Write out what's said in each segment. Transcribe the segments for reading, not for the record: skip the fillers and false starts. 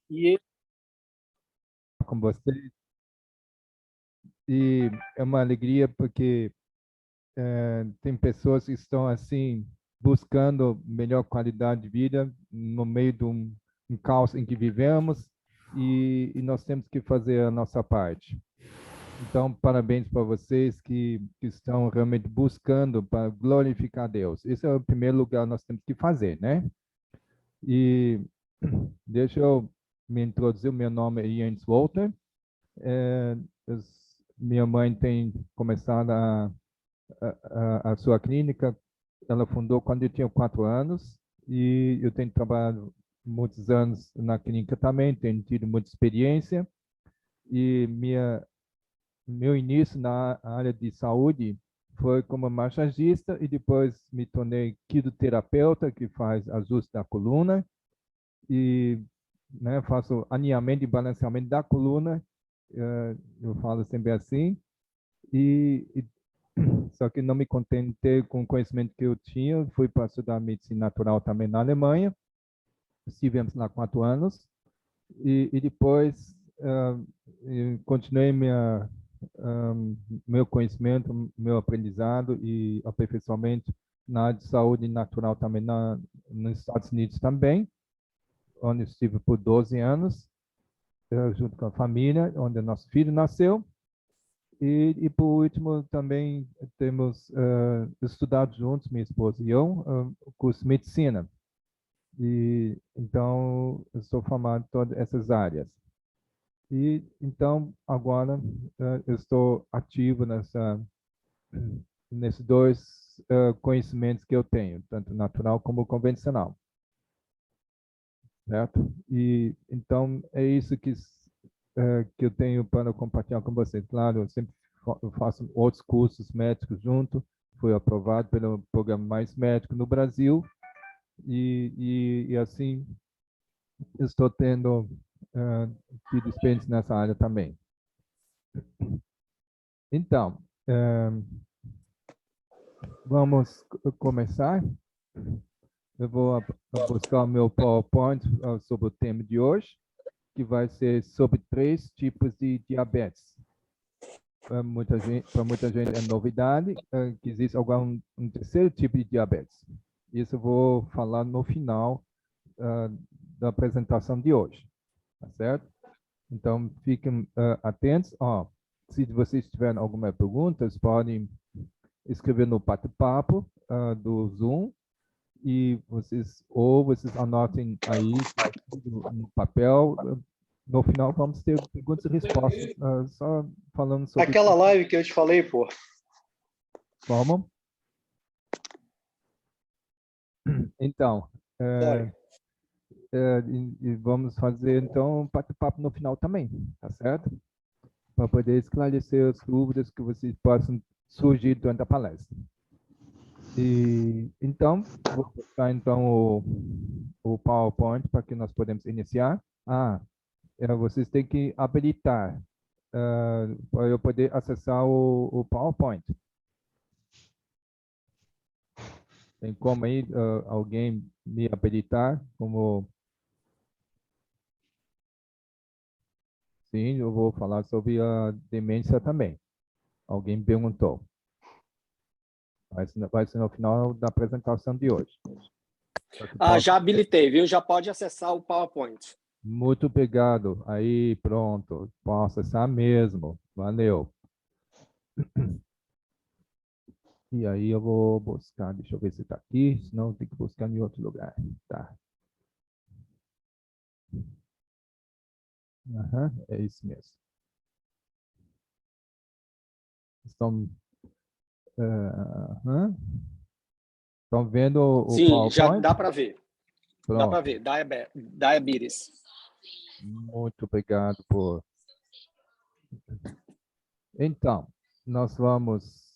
E Com vocês. E é uma alegria porque tem pessoas que estão assim buscando melhor qualidade de vida no meio de um caos em que vivemos e nós temos que fazer a nossa parte. Então, parabéns para vocês que estão realmente buscando para glorificar Deus. Esse é o primeiro lugar que nós temos que fazer, né? E deixa eu me introduzir. O meu nome é Jens Walter. É, minha mãe tem começado a sua clínica. Ela fundou quando eu tinha 4 anos e eu tenho trabalhado muitos anos na clínica também, tenho tido muita experiência e meu início na área de saúde foi como massagista e depois me tornei quiroterapeuta, que faz ajuste da coluna e faço alinhamento e balanceamento da coluna, eu falo sempre assim, e só que não me contentei com o conhecimento que eu tinha, fui para estudar medicina natural também na Alemanha, estivemos lá 4 anos, e depois eu continuei meu conhecimento, meu aprendizado e aperfeiçoamento na área de saúde natural também nos Estados Unidos também, onde estive por 12 anos, junto com a família, onde nosso filho nasceu. E por último, também temos estudado juntos, minha esposa e eu, o curso de medicina. E então, eu sou formado em todas essas áreas. E então, agora, eu estou ativo nesses dois conhecimentos que eu tenho, tanto natural como convencional. Certo? E então, é isso que eu tenho para compartilhar com vocês. Claro, eu sempre eu faço outros cursos médicos junto, fui aprovado pelo programa Mais Médico no Brasil, e assim estou tendo tido experiência nessa área também. Então, vamos começar. Eu vou buscar o meu PowerPoint sobre o tema de hoje, que vai ser sobre 3 tipos de diabetes. Para muita gente é novidade que existe um terceiro tipo de diabetes. Isso eu vou falar no final da apresentação de hoje, tá certo? Então, fiquem atentos. Se vocês tiverem alguma pergunta, podem escrever no bate-papo do Zoom e vocês anotem aí no papel. No final, vamos ter perguntas e respostas, só falando sobre aquela live que eu te falei, pô. como. Então, e vamos fazer então um bate-papo no final também, tá certo? Para poder esclarecer as dúvidas que vocês possam surgir durante a palestra. E então, vou botar então o PowerPoint para que nós podemos iniciar. Vocês têm que habilitar para eu poder acessar o PowerPoint. Tem como aí alguém me habilitar como... Sim, eu vou falar sobre a demência também. Alguém perguntou. Vai ser no final da apresentação de hoje. Já habilitei, viu? Já pode acessar o PowerPoint. Muito obrigado. Aí, pronto. Posso acessar mesmo. Valeu. E aí eu vou buscar, deixa eu ver se está aqui, senão tem que buscar em outro lugar. Tá. É isso mesmo. Estão, estão vendo o Sim, PowerPoint? já dá para ver. Pronto. Dá para ver. Diabetes. Muito obrigado por... Então, nós vamos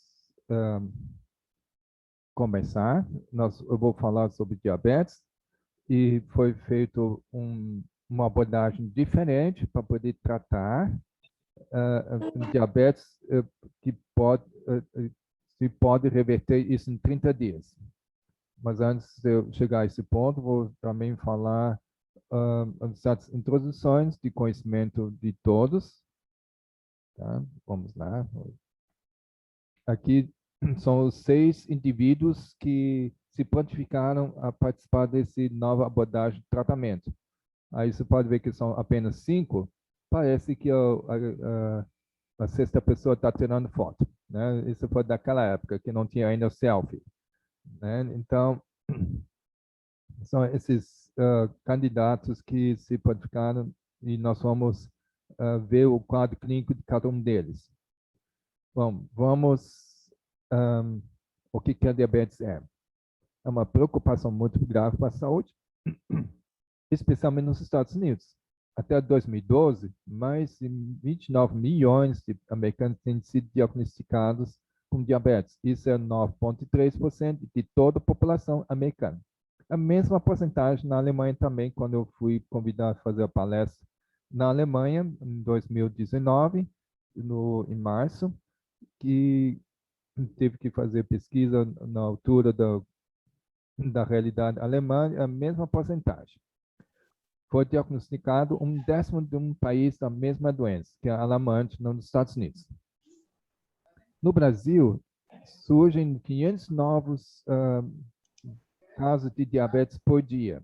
começar. Eu vou falar sobre diabetes e foi feito uma abordagem diferente para poder tratar diabetes que se pode reverter isso em 30 dias. Mas antes de eu chegar a esse ponto, vou também falar as introduções de conhecimento de todos. Tá? Vamos lá. Aqui são os 6 indivíduos que se prontificaram a participar desse nova abordagem de tratamento. Aí você pode ver que são apenas 5. Parece que a sexta pessoa está tirando foto, né? Isso foi daquela época que não tinha ainda o selfie, né? Então, são esses candidatos que se prontificaram e nós vamos ver o quadro clínico de cada um deles. Bom, vamos... o que a diabetes é? É uma preocupação muito grave para a saúde, especialmente nos Estados Unidos. Até 2012, mais de 29 milhões de americanos têm sido diagnosticados com diabetes. Isso é 9,3% de toda a população americana. A mesma porcentagem na Alemanha também, quando eu fui convidado a fazer a palestra na Alemanha, em 2019, em março, que teve que fazer pesquisa na altura da realidade alemã, a mesma porcentagem. Foi diagnosticado 1/10 de um país da mesma doença, que é alarmante nos Estados Unidos. No Brasil, surgem 500 novos casos de diabetes por dia.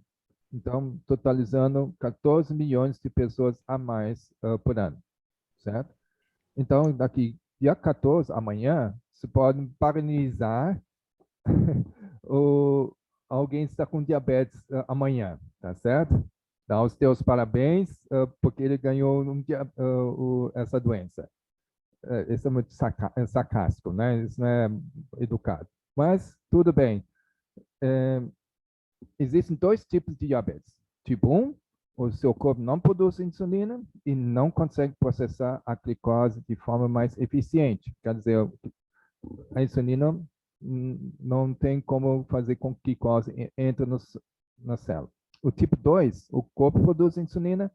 Então, totalizando 14 milhões de pessoas a mais por ano, certo? Então, daqui dia 14, amanhã, você pode parabenizar alguém está com diabetes amanhã, tá certo? Dá os teus parabéns porque ele ganhou essa doença. Isso é muito sarcástico, né? Isso não é educado. Mas tudo bem. Existem 2 tipos de diabetes. Tipo 1, o seu corpo não produz insulina e não consegue processar a glicose de forma mais eficiente. Quer dizer, a insulina não tem como fazer com que a glicose entre na célula. O tipo 2, o corpo produz insulina,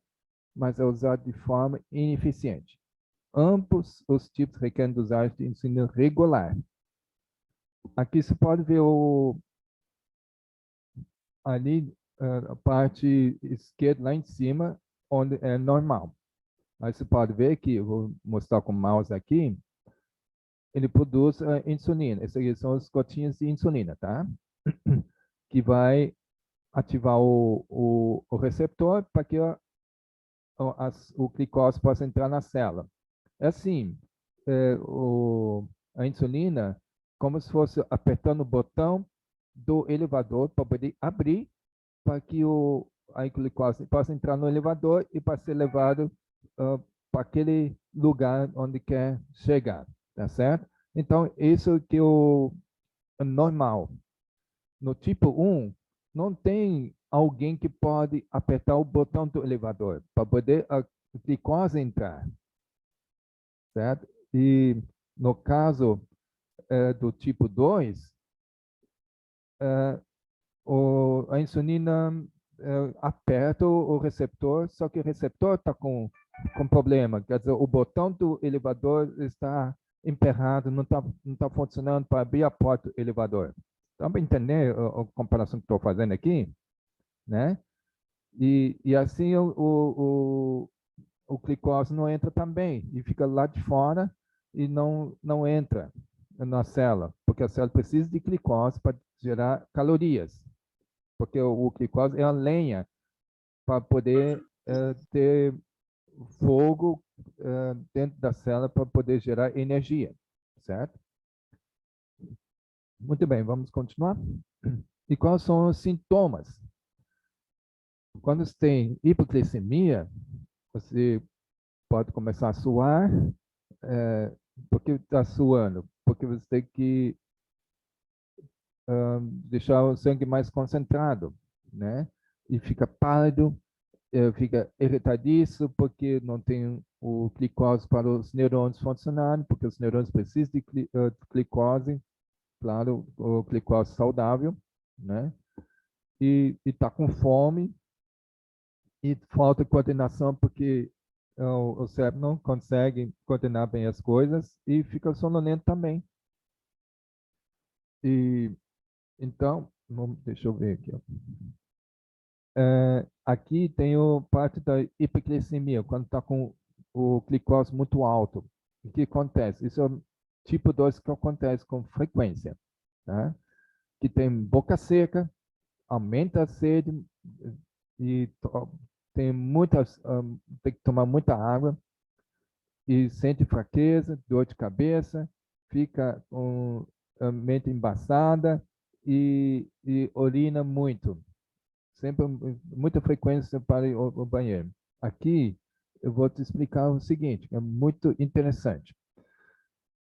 mas é usado de forma ineficiente. Ambos os tipos requerem dosagem de insulina regular. Aqui você pode ver ali a parte esquerda lá em cima, onde é normal. Aí você pode ver que, eu vou mostrar com o mouse aqui, ele produz insulina. Essas aqui são as gotinhas de insulina, tá? Que vai ativar o receptor para que o glicose possa entrar na célula. É assim, a insulina, como se fosse apertando o botão do elevador para poder abrir, para que a glicose possa entrar no elevador e para ser levado para aquele lugar onde quer chegar, tá certo? Então, isso que é normal. No tipo 1, não tem alguém que pode apertar o botão do elevador para poder a glicose entrar, certo? E no caso do tipo 2, a insulina aperta o receptor, só que o receptor está com problema. Quer dizer, o botão do elevador está emperrado, não tá funcionando para abrir a porta do elevador. Dá para entender a comparação que estou fazendo aqui? Né? E assim o glicose não entra também, e fica lá de fora e não entra na célula, porque a célula precisa de glicose para gerar calorias, porque o glicose é a lenha para poder ter fogo dentro da célula para poder gerar energia, certo? Muito bem, vamos continuar. E quais são os sintomas? Quando você tem hipoglicemia, você pode começar a suar. Por que está suando? Porque você tem que deixar o sangue mais concentrado, né? E fica pálido, fica irritadiço, porque não tem o glicose para os neurônios funcionarem, porque os neurônios precisam de glicose, claro, o glicose saudável, né? E está com fome e falta coordenação, porque o cérebro não consegue coordenar bem as coisas e fica sonolento também. E então, deixa eu ver aqui. Ó. Aqui tem parte da hiperglicemia, quando está com o glicose muito alto. O que acontece? Isso é o tipo 2 que acontece com frequência, tá? Que tem boca seca, aumenta a sede e tem tem que tomar muita água e sente fraqueza, dor de cabeça, fica com a mente embaçada e urina muito. Sempre muita frequência para ir ao banheiro. Aqui eu vou te explicar o seguinte, é muito interessante.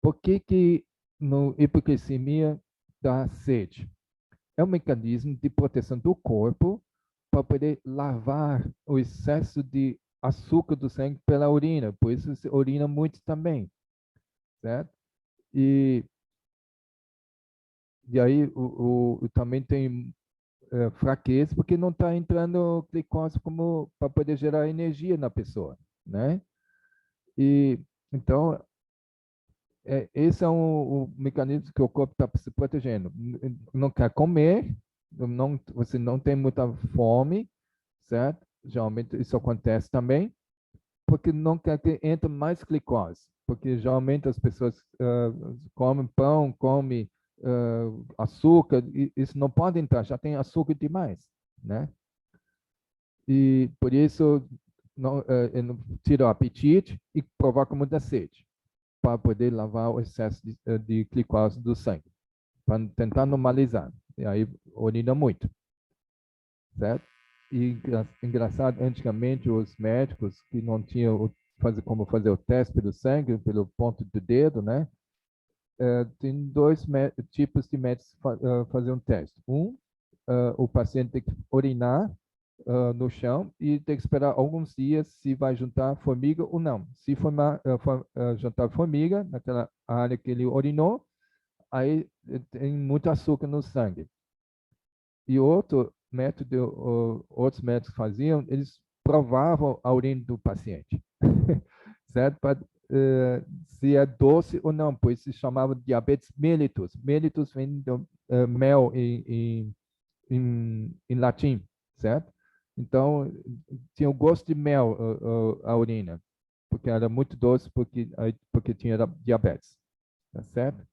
Por que no hipoglicemia dá sede? É um mecanismo de proteção do corpo para poder lavar o excesso de açúcar do sangue pela urina. Por isso você urina muito também, certo? E aí também tem fraqueza porque não está entrando glicose como para poder gerar energia na pessoa, né? E então esse é o mecanismo que o corpo está se protegendo. Não quer comer, você não tem muita fome, certo? Geralmente isso acontece também, porque não quer que entre mais glicose, porque geralmente as pessoas comem pão, comem açúcar, e isso não pode entrar, já tem açúcar demais, né? E por isso não tira o apetite e provoca muita sede, para poder lavar o excesso de glicose do sangue, para tentar normalizar. E aí urina muito, certo? E engraçado, antigamente os médicos que não tinham como fazer o teste pelo sangue, pelo ponto do dedo, né? Tem dois tipos de médicos fazer um teste. O paciente tem que urinar no chão e tem que esperar alguns dias se vai juntar formiga ou não. Se juntar formiga naquela área que ele urinou, aí tem muito açúcar no sangue. E outro método, outros médicos faziam, eles provavam a urina do paciente, certo? Se é doce ou não, por isso se chamava diabetes mellitus. Mellitus vem do mel em latim, certo? Então, tinha o gosto de mel a urina, porque era muito doce, porque tinha diabetes, tá certo?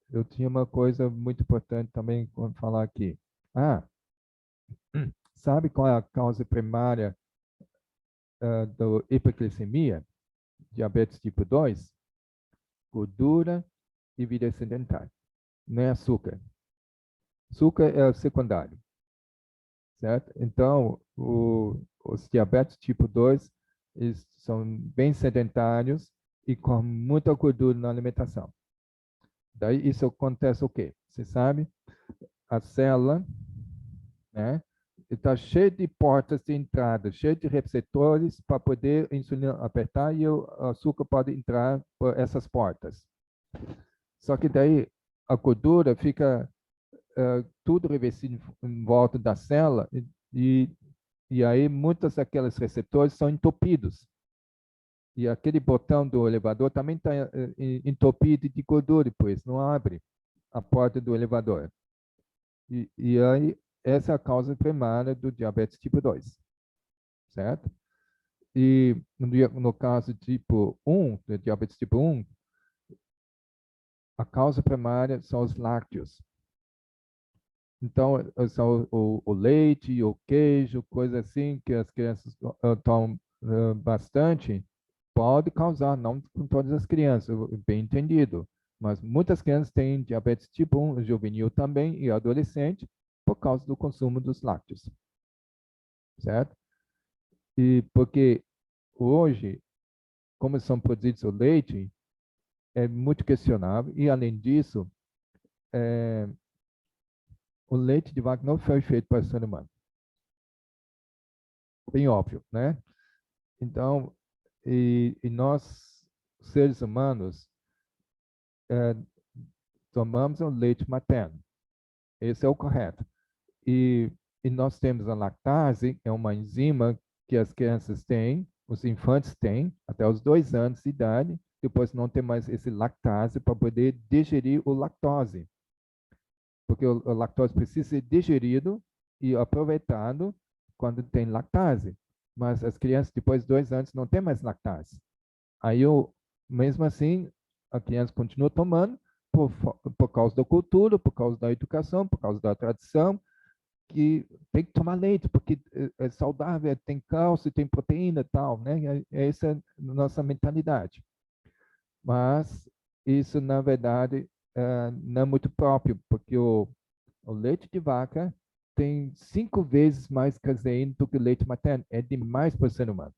Eu tinha uma coisa muito importante também quando falar aqui. Sabe qual é a causa primária da hiperglicemia, diabetes tipo 2? Gordura e vida sedentária. Não é açúcar. Açúcar é o secundário, certo? Então, os diabetes tipo 2, eles são bem sedentários e com muita gordura na alimentação. Daí isso acontece o quê? Você sabe? A célula, né? Está cheio de portas de entrada, cheio de receptores para poder a insulina apertar e o açúcar pode entrar por essas portas. Só que daí a gordura fica tudo revestido em volta da célula e aí muitos daqueles receptores são entupidos. E aquele botão do elevador também está entupido de gordura, pois não abre a porta do elevador. E aí essa é a causa primária do diabetes tipo 2, certo? E no caso tipo 1, do diabetes tipo 1, a causa primária são os lácteos. Então, são o leite, o queijo, coisa assim que as crianças tomam bastante, pode causar, não com todas as crianças, bem entendido, mas muitas crianças têm diabetes tipo 1, juvenil também e adolescente, por causa do consumo dos lácteos, certo? E porque hoje, como são produzidos o leite, é muito questionável e, além disso, o leite de vaca não foi feito para o ser humano. Bem óbvio, né? Então, e nós, seres humanos, é, tomamos o leite materno. Esse é o correto. E nós temos a lactase, é uma enzima que as crianças têm, os infantes têm, até os 2 anos de idade, depois não tem mais esse lactase para poder digerir o lactose. porque o lactose precisa ser digerido e aproveitado quando tem lactase. Mas as crianças, depois de 2 anos, não têm mais lactase. Aí, mesmo assim, a criança continua tomando por causa da cultura, por causa da educação, por causa da tradição, que tem que tomar leite, porque é saudável, tem cálcio, tem proteína e tal, né? Essa é a nossa mentalidade. Mas isso, na verdade, não é muito próprio, porque o leite de vaca tem 5 vezes mais caseína do que o leite materno. É demais para o ser humano.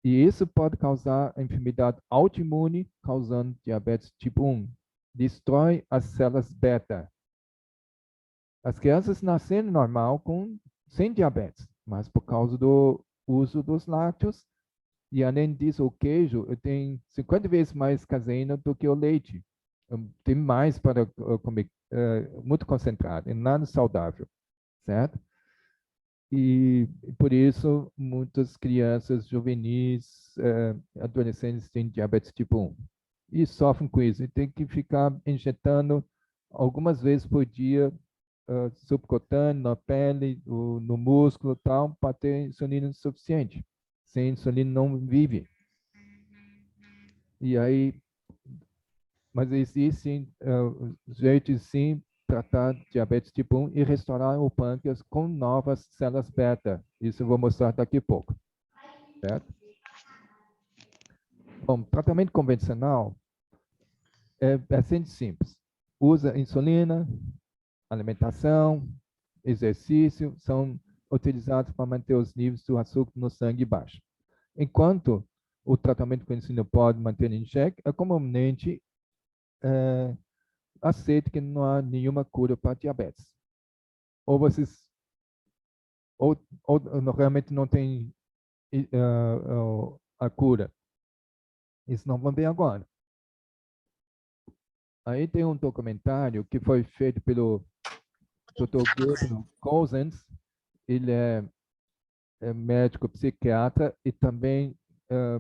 E isso pode causar enfermidade autoimune, causando diabetes tipo 1. Destrói as células beta. As crianças nascem normal sem diabetes, mas por causa do uso dos lácteos, e além disso, o queijo tem 50 vezes mais caseína do que o leite. Tem mais para comer, muito concentrado, e nada saudável, certo? E por isso, muitas crianças, juvenis, adolescentes têm diabetes tipo 1 e sofrem com isso. E tem que ficar injetando algumas vezes por dia, subcutâneo, na pele, no músculo e tal, para ter insulina suficiente. Sem insulina não vive. E aí, mas existe jeito sim tratar diabetes tipo 1 e restaurar o pâncreas com novas células beta. Isso eu vou mostrar daqui a pouco, certo? Bom, tratamento convencional é bastante simples. Usa insulina, alimentação, exercício, são utilizados para manter os níveis do açúcar no sangue baixo. Enquanto o tratamento com insulina pode manter em xeque, é comumente aceito que não há nenhuma cura para diabetes. Ou vocês, ou realmente não tem a cura. Isso não vamos ver agora. Aí tem um documentário que foi feito pelo Dr. Gabriel Cousens. Ele é médico psiquiatra e também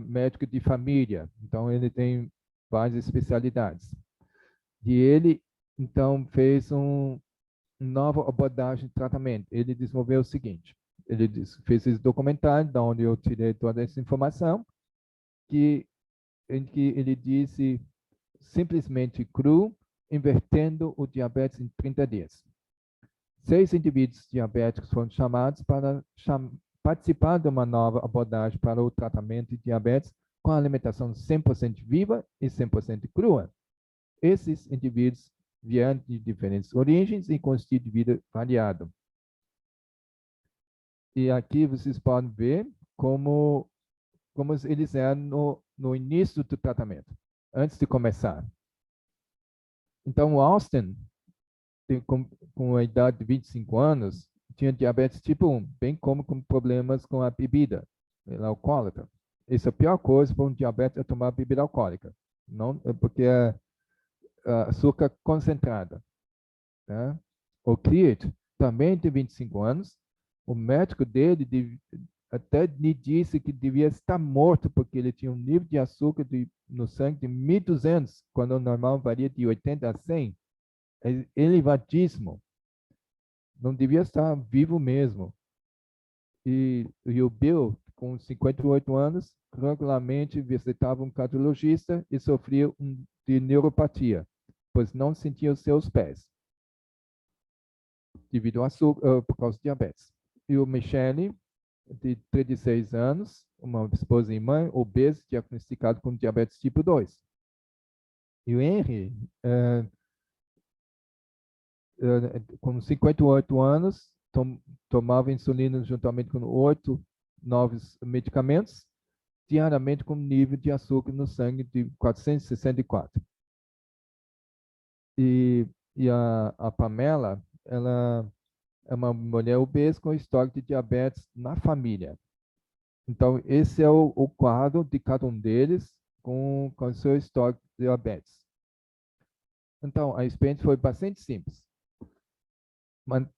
médico de família. Então, ele tem várias especialidades. E ele, então, fez uma nova abordagem de tratamento. Ele desenvolveu o seguinte. Ele fez esse documentário, da onde eu tirei toda essa informação, em que ele disse simplesmente cru, invertendo o diabetes em 30 dias. 6 indivíduos diabéticos foram chamados para participar de uma nova abordagem para o tratamento de diabetes com alimentação 100% viva e 100% crua. Esses indivíduos vieram de diferentes origens e com estilo de vida variado. E aqui vocês podem ver como eles eram no início do tratamento, antes de começar. Então, o Austin, com a idade de 25 anos, tinha diabetes tipo 1, bem como com problemas com a bebida, ele é alcoólatra. Essa é a pior coisa para um diabetes é tomar bebida alcoólica, não, porque é açúcar concentrada. Tá? O Kiet também tem 25 anos, o médico dele até lhe disse que devia estar morto porque ele tinha um nível de açúcar no sangue de 1.200, quando o normal varia de 80 a 100. É elevadíssimo. Não devia estar vivo mesmo. E o Bill, com 58 anos, regularmente visitava um cardiologista e sofria de neuropatia, pois não sentia os seus pés, devido ao açúcar, por causa de diabetes. E o Michele, de 36 anos, uma esposa e mãe, obesa, diagnosticado com diabetes tipo 2. E o Henry, com 58 anos, tomava insulina juntamente com 8 novos medicamentos, diariamente com nível de açúcar no sangue de 464. E a Pamela, ela é uma mulher obesa com histórico de diabetes na família. Então, esse é o quadro de cada um deles com o seu histórico de diabetes. Então, a experiência foi bastante simples.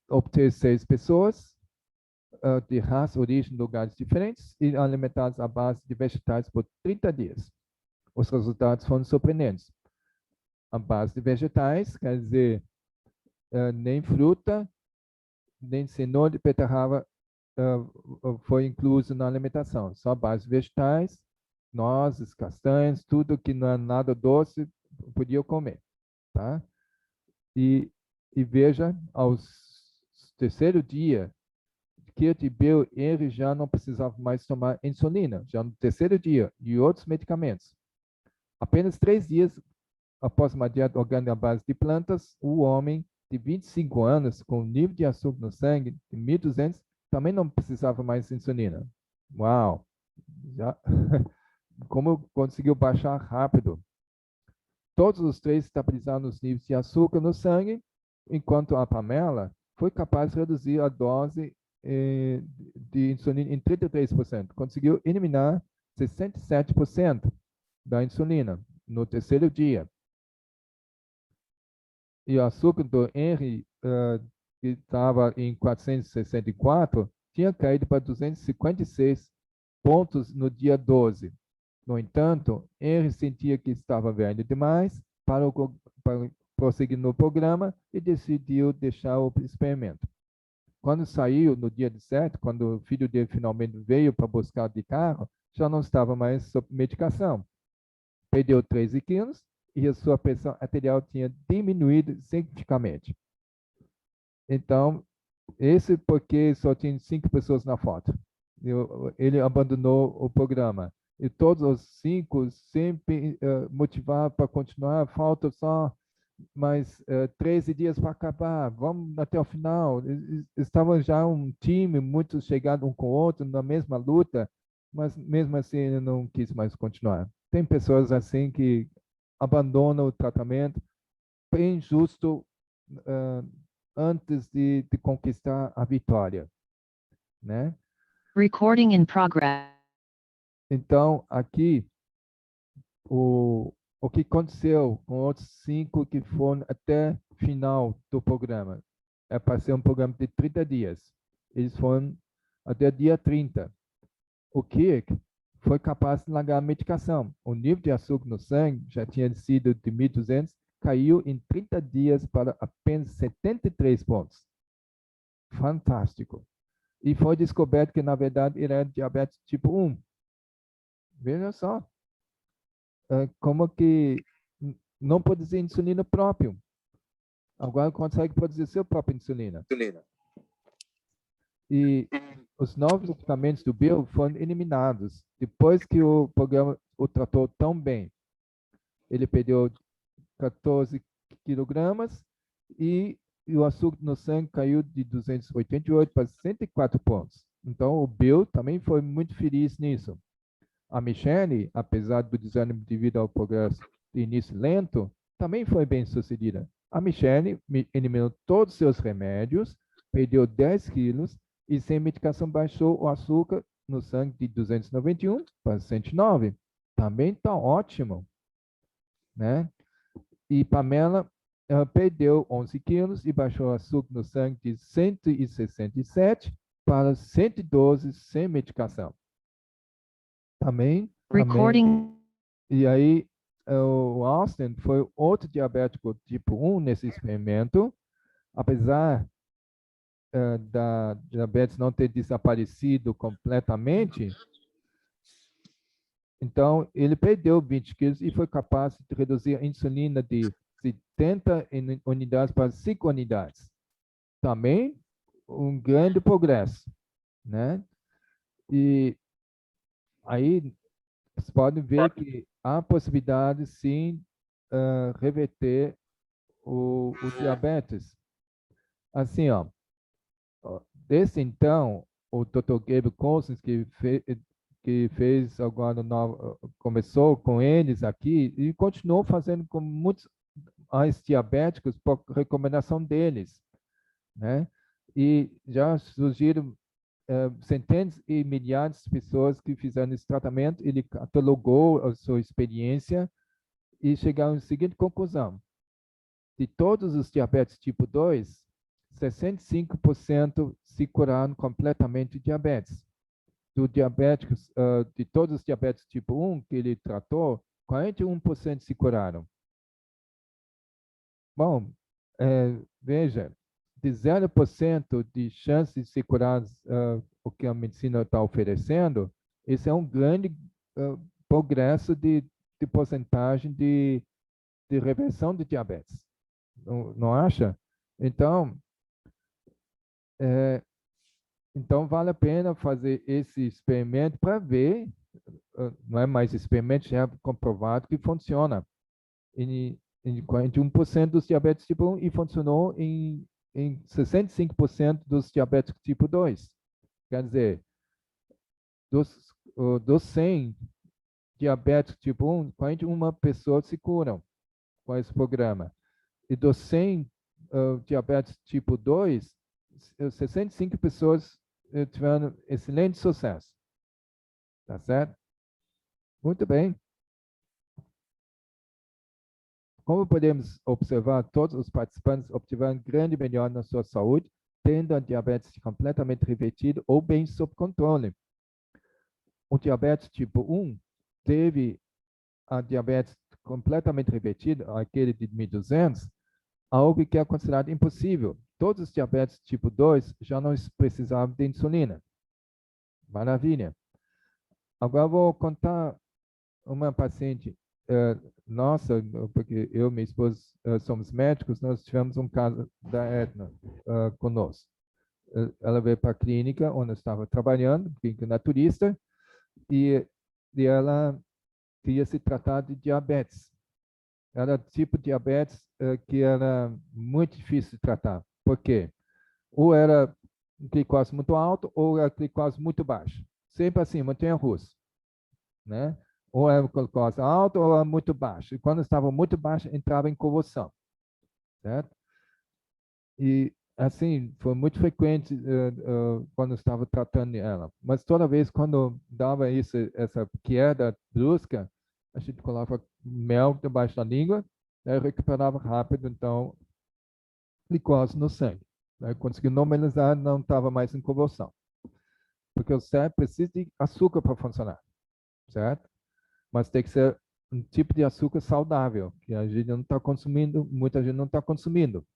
Obter 6 pessoas de raça, origem, lugares diferentes e alimentadas à base de vegetais por 30 dias. Os resultados foram surpreendentes. à base de vegetais, quer dizer, nem fruta, nem cenoura e beterraba foi incluso na alimentação. Só base de vegetais, nozes, castanhas, tudo que não é nada doce, podia comer, tá? E, e veja, aos terceiro dia, Kirti Bill, ele já não precisava mais tomar insulina, já no terceiro dia, e outros medicamentos. Apenas 3 dias após uma dieta orgânica à base de plantas, o homem de 25 anos, com nível de açúcar no sangue de 1.200, também não precisava mais de insulina. Uau! Já, como conseguiu baixar rápido. Todos os três estabilizaram os níveis de açúcar no sangue, enquanto a Pamela foi capaz de reduzir a dose de insulina em 33%. Conseguiu eliminar 67% da insulina no terceiro dia. E o açúcar do Henry, que estava em 464, tinha caído para 256 pontos no dia 12. No entanto, Henry sentia que estava velho demais para prosseguir no programa e decidiu deixar o experimento. Quando saiu no dia 17, quando o filho dele finalmente veio para buscar de carro, já não estava mais sob medicação. Perdeu 13 quilos e a sua pressão arterial tinha diminuído significativamente. Então, esse porque só tinha 5 pessoas na foto. Ele abandonou o programa. E todos os 5 sempre motivaram para continuar. Falta só mais 13 dias para acabar. Vamos até o final. Estavam já um time, muitos chegados um com o outro na mesma luta, mas mesmo assim ele não quis mais continuar. Tem pessoas assim que abandonam o tratamento bem justo antes de conquistar a vitória, né? Recording in progress. Então, aqui, o que aconteceu com outros 5 que foram até final do programa? É para ser um programa de 30 dias. Eles foram até dia 30. O Kirk foi capaz de largar a medicação. O nível de açúcar no sangue já tinha sido de 1.200, caiu em 30 dias para apenas 73 pontos. Fantástico. E foi descoberto que, na verdade, ele era diabetes tipo 1. Veja só. Como que não produzir insulina próprio. Agora consegue produzir seu próprio insulina. E os novos medicamentos do Bill foram eliminados depois que o programa o tratou tão bem. Ele perdeu 14 quilogramas e o açúcar no sangue caiu de 288 para 104 pontos. Então, o Bill também foi muito feliz nisso. A Michelle, apesar do desânimo devido ao progresso de início lento, também foi bem sucedida. A Michelle eliminou todos os seus remédios, perdeu 10 quilos e sem medicação baixou o açúcar no sangue de 291 para 109. Também está ótimo, né? E Pamela perdeu 11 quilos e baixou o açúcar no sangue de 167 para 112 sem medicação. Também. Recording. E aí, o Austin foi outro diabético tipo 1 nesse experimento, apesar da diabetes não ter desaparecido completamente. Então, ele perdeu 20 quilos e foi capaz de reduzir a insulina de 70 unidades para 5 unidades. Também um grande progresso, né? E aí, vocês podem ver que há possibilidade, sim, reverter o diabetes. Assim, ó, desde então, o Dr. Gabriel Cousins, que fez agora, começou com eles aqui e continuou fazendo com muitos mais diabéticos por recomendação deles, né? E já surgiram centenas e milhares de pessoas que fizeram esse tratamento. Ele catalogou a sua experiência e chegaram à seguinte conclusão: de todos os diabetes tipo 2, 65% se curaram completamente de diabetes. De todos os diabetes tipo 1 que ele tratou, 41% se curaram. Bom, veja, de 0% de chance de ser curado o que a medicina está oferecendo, esse é um grande progresso de porcentagem de reversão de diabetes. Não acha? Então, então vale a pena fazer esse experimento para ver, não é mais experimento, já é comprovado que funciona em 41% dos diabetes tipo 1 e funcionou em 65% dos diabéticos tipo 2. Quer dizer, dos 100 diabéticos tipo 1, 41 pessoas se curam com esse programa. E dos 100 diabetes tipo 2, 65 pessoas tiveram excelente sucesso. Tá certo? Muito bem. Como podemos observar, todos os participantes obtiveram grande melhora na sua saúde, tendo a diabetes completamente revertida ou bem sob controle. O diabetes tipo 1 teve a diabetes completamente revertida, aquele de 1200, algo que é considerado impossível. Todos os diabetes tipo 2 já não precisavam de insulina. Maravilha. Agora vou contar uma paciente nossa, porque eu e minha esposa somos médicos, nós tivemos um caso da Edna conosco. Ela veio para a clínica onde eu estava trabalhando, clínica naturista, e ela queria se tratar de diabetes. Era tipo de diabetes que era muito difícil de tratar. Por quê? Ou era glicose muito alto ou era glicose muito baixo. Sempre assim, montanha-russa, né? Ou era glicose alta ou era muito baixa. E quando estava muito baixa, entrava em convulsão, certo? E assim, foi muito frequente quando eu estava tratando ela. Mas toda vez quando dava essa queda brusca, a gente colocava mel debaixo da língua, aí recuperava rápido, então, glicose no sangue. Aí conseguiu normalizar, não estava mais em convulsão. Porque o cérebro precisa de açúcar para funcionar, certo? Mas tem que ser um tipo de açúcar saudável, que a gente não está consumindo, muita gente não está consumindo,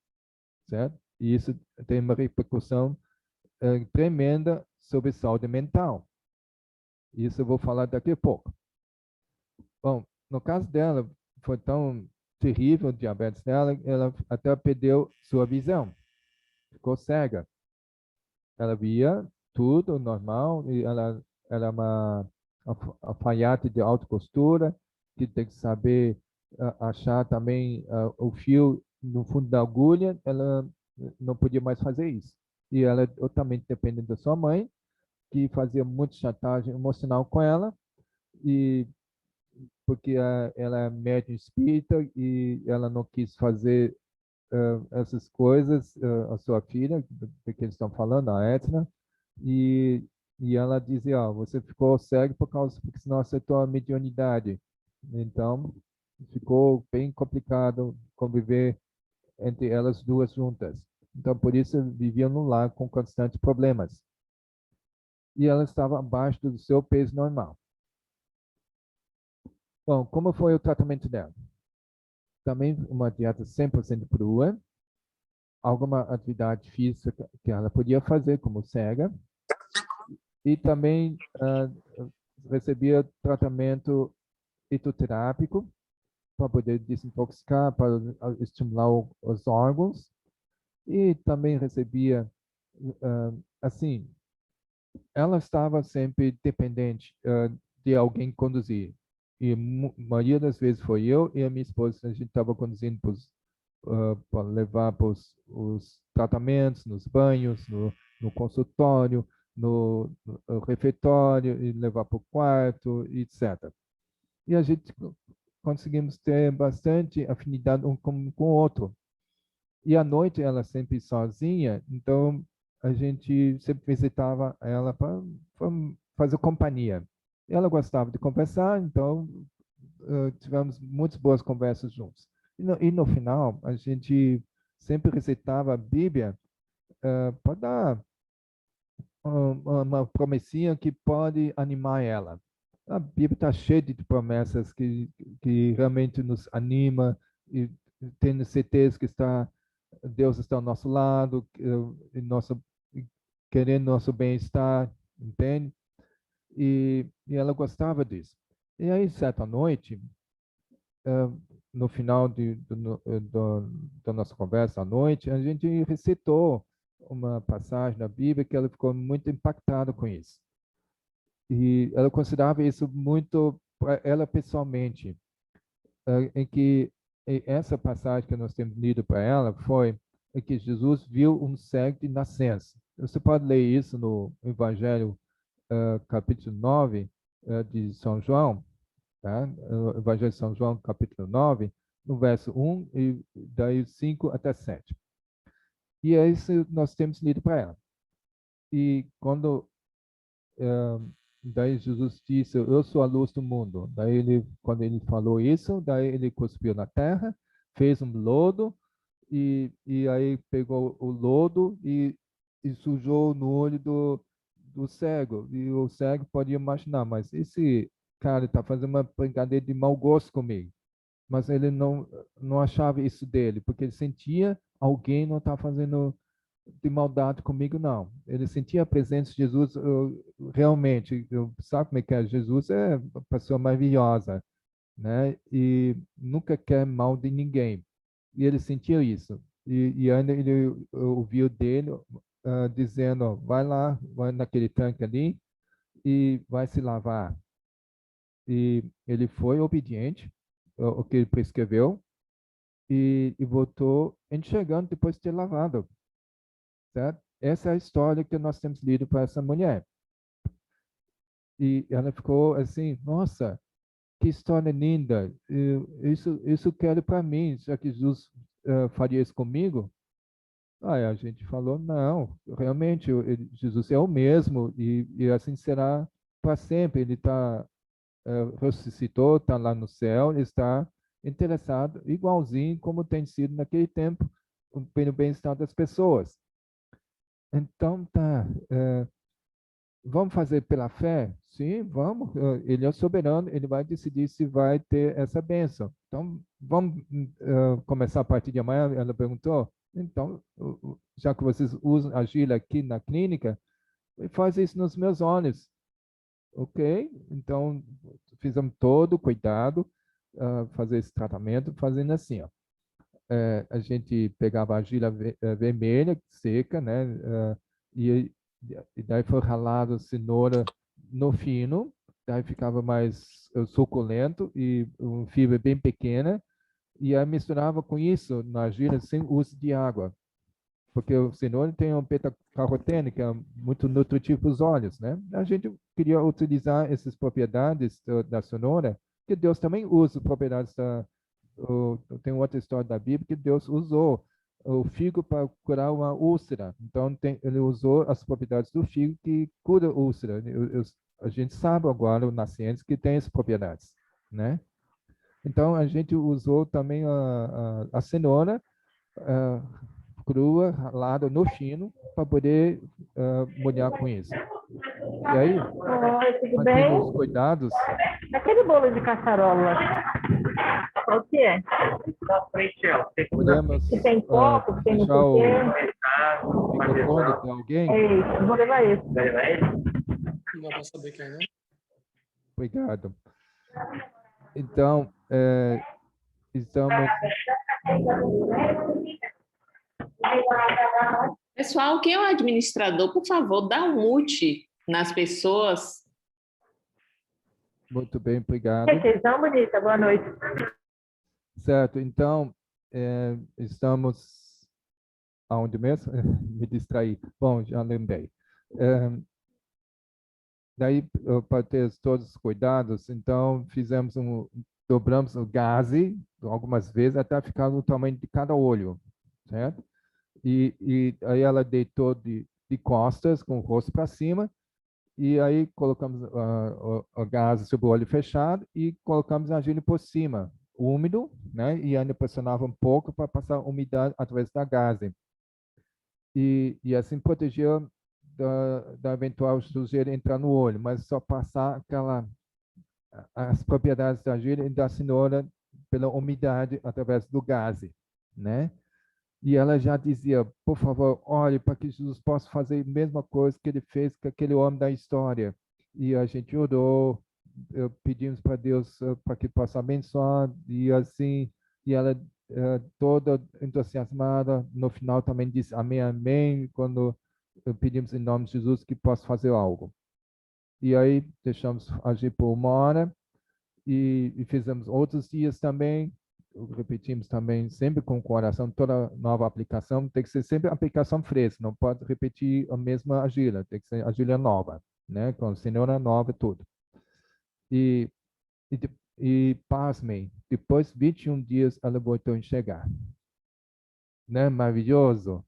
certo? E isso tem uma repercussão tremenda sobre saúde mental. Isso eu vou falar daqui a pouco. Bom, no caso dela, foi tão terrível o diabetes dela, ela até perdeu sua visão, ficou cega. Ela via tudo normal, e ela era uma alfaiate de alta costura, que tem que saber achar também o fio no fundo da agulha, ela não podia mais fazer isso. E ela totalmente dependente da sua mãe, que fazia muita chantagem emocional com ela, e porque ela é médium espírita e ela não quis fazer essas coisas, a sua filha, do que eles estão falando, a Etna, e, ela dizia, ó, você ficou cego porque senão aceitou a mediunidade. Então, ficou bem complicado conviver entre elas duas juntas. Então, por isso, viviam no lar com constantes problemas. E ela estava abaixo do seu peso normal. Bom, como foi o tratamento dela? Também uma dieta 100% crua, alguma atividade física que ela podia fazer como cega, e também recebia tratamento hitoterápico para poder desintoxicar, para estimular os órgãos, e também recebia, assim, ela estava sempre dependente de alguém conduzir. E a maioria das vezes foi eu e a minha esposa, a gente estava conduzindo para levar para os tratamentos, nos banhos, no consultório, no refeitório, e levar para o quarto, etc. E a gente conseguimos ter bastante afinidade um com o outro. E à noite ela sempre sozinha, então a gente sempre visitava ela para fazer companhia. Ela gostava de conversar, então tivemos muitas boas conversas juntos. E no final, a gente sempre recitava a Bíblia para dar uma promessinha que pode animar ela. A Bíblia está cheia de promessas que realmente nos anima e tendo certeza que Deus está ao nosso lado, querendo nosso bem-estar, entende? E ela gostava disso. E aí, certa noite, no final da nossa conversa à noite, a gente recitou uma passagem da Bíblia que ela ficou muito impactada com isso. E ela considerava isso muito para ela pessoalmente, em que essa passagem que nós temos lido para ela foi em que Jesus viu um cego de nascença. Você pode ler isso no Evangelho, capítulo 9, de São João, tá? O Evangelho de São João, capítulo 9, no verso 1 e daí 5 até 7. E é isso que nós temos lido para ela. E daí Jesus disse, eu sou a luz do mundo. Quando ele falou isso, daí ele cuspiu na terra, fez um lodo, e aí pegou o lodo e sujou no olho do cego. E o cego podia imaginar, mas esse cara está fazendo uma brincadeira de mau gosto comigo. Mas ele não achava isso dele, porque ele sentia alguém não está fazendo de maldade comigo, não. Ele sentia a presença de Jesus, realmente, sabe como é que é? Jesus é uma pessoa maravilhosa, né? E nunca quer mal de ninguém. E ele sentia isso. E ainda ele ouviu dele dizendo, ó, vai lá, vai naquele tanque ali e vai se lavar. E ele foi obediente ao que ele prescreveu e voltou enxergando depois de ter lavado, certo? Essa é a história que nós temos lido para essa mulher. E ela ficou assim, nossa, que história linda. Isso quero para mim, já que Jesus faria isso comigo. Aí a gente falou, não, realmente, Jesus é o mesmo e assim será para sempre. Ele ressuscitou, está lá no céu, está interessado, igualzinho como tem sido naquele tempo, pelo bem-estar das pessoas. Então, tá, vamos fazer pela fé? Sim, vamos. Ele é o soberano, ele vai decidir se vai ter essa bênção. Então, vamos começar a partir de amanhã? Ela perguntou. Então, já que vocês usam argila aqui na clínica, faz isso nos meus olhos. Ok? Então, fizemos todo o cuidado, fazer esse tratamento, fazendo assim, ó. A gente pegava a argila vermelha, seca, né? E, e daí foi ralado cenoura no fino, daí ficava mais suculento e uma fibra bem pequena, e aí misturava com isso na argila sem uso de água, porque o cenoura tem um beta-carotene, que é muito nutritivo para os olhos, né? A gente queria utilizar essas propriedades da cenoura, que Deus também usa propriedades tem outra história da Bíblia que Deus usou o figo para curar uma úlcera. Então, ele usou as propriedades do figo que cura úlcera. A gente sabe agora, na ciência, que tem essas propriedades, né? Então, a gente usou também a cenoura crua, ralada no fino, para poder molhar com isso. E aí, Oi, tudo mantendo bem? os cuidados, Aquele bolo de caçarola, qual que é? podemos Que tem coco, que tem não sei deixar o o quê. microfone para alguém. É isso, vou levar esse. Não dá para saber quem é, não? Obrigado. Então, estamos. Pessoal, quem é o administrador, por favor, dá um mute nas pessoas. Muito bem, obrigado. Requeijão bonita, boa noite. Certo, então, estamos. Aonde mesmo? Me distraí. Bom, já lembrei. Daí, para ter todos os cuidados, então, dobramos o gaze algumas vezes até ficar no tamanho de cada olho, certo? E aí ela deitou de costas, com o rosto para cima, e aí colocamos o gás sobre o olho fechado e colocamos a argila por cima, úmido, né? E ainda pressionava um pouco para passar umidade através da gaze. E assim protegia da eventual sujeira entrar no olho, mas só passar as propriedades da argila e da cenoura pela umidade através do gás, né? E ela já dizia, por favor, olhe para que Jesus possa fazer a mesma coisa que ele fez com aquele homem da história. E a gente orou, pedimos para Deus para que possa abençoar, e assim, e ela toda entusiasmada, no final também disse amém, amém, quando pedimos em nome de Jesus que possa fazer algo. E aí deixamos agir por uma hora, e fizemos outros dias também, repetimos também sempre com o coração. Toda nova aplicação tem que ser sempre aplicação fresca, não pode repetir a mesma agilha, tem que ser agilha nova, né? Com cenoura nova e tudo. E, e, pasmem, depois de 21 dias ela voltou a enxergar. Né? Maravilhoso.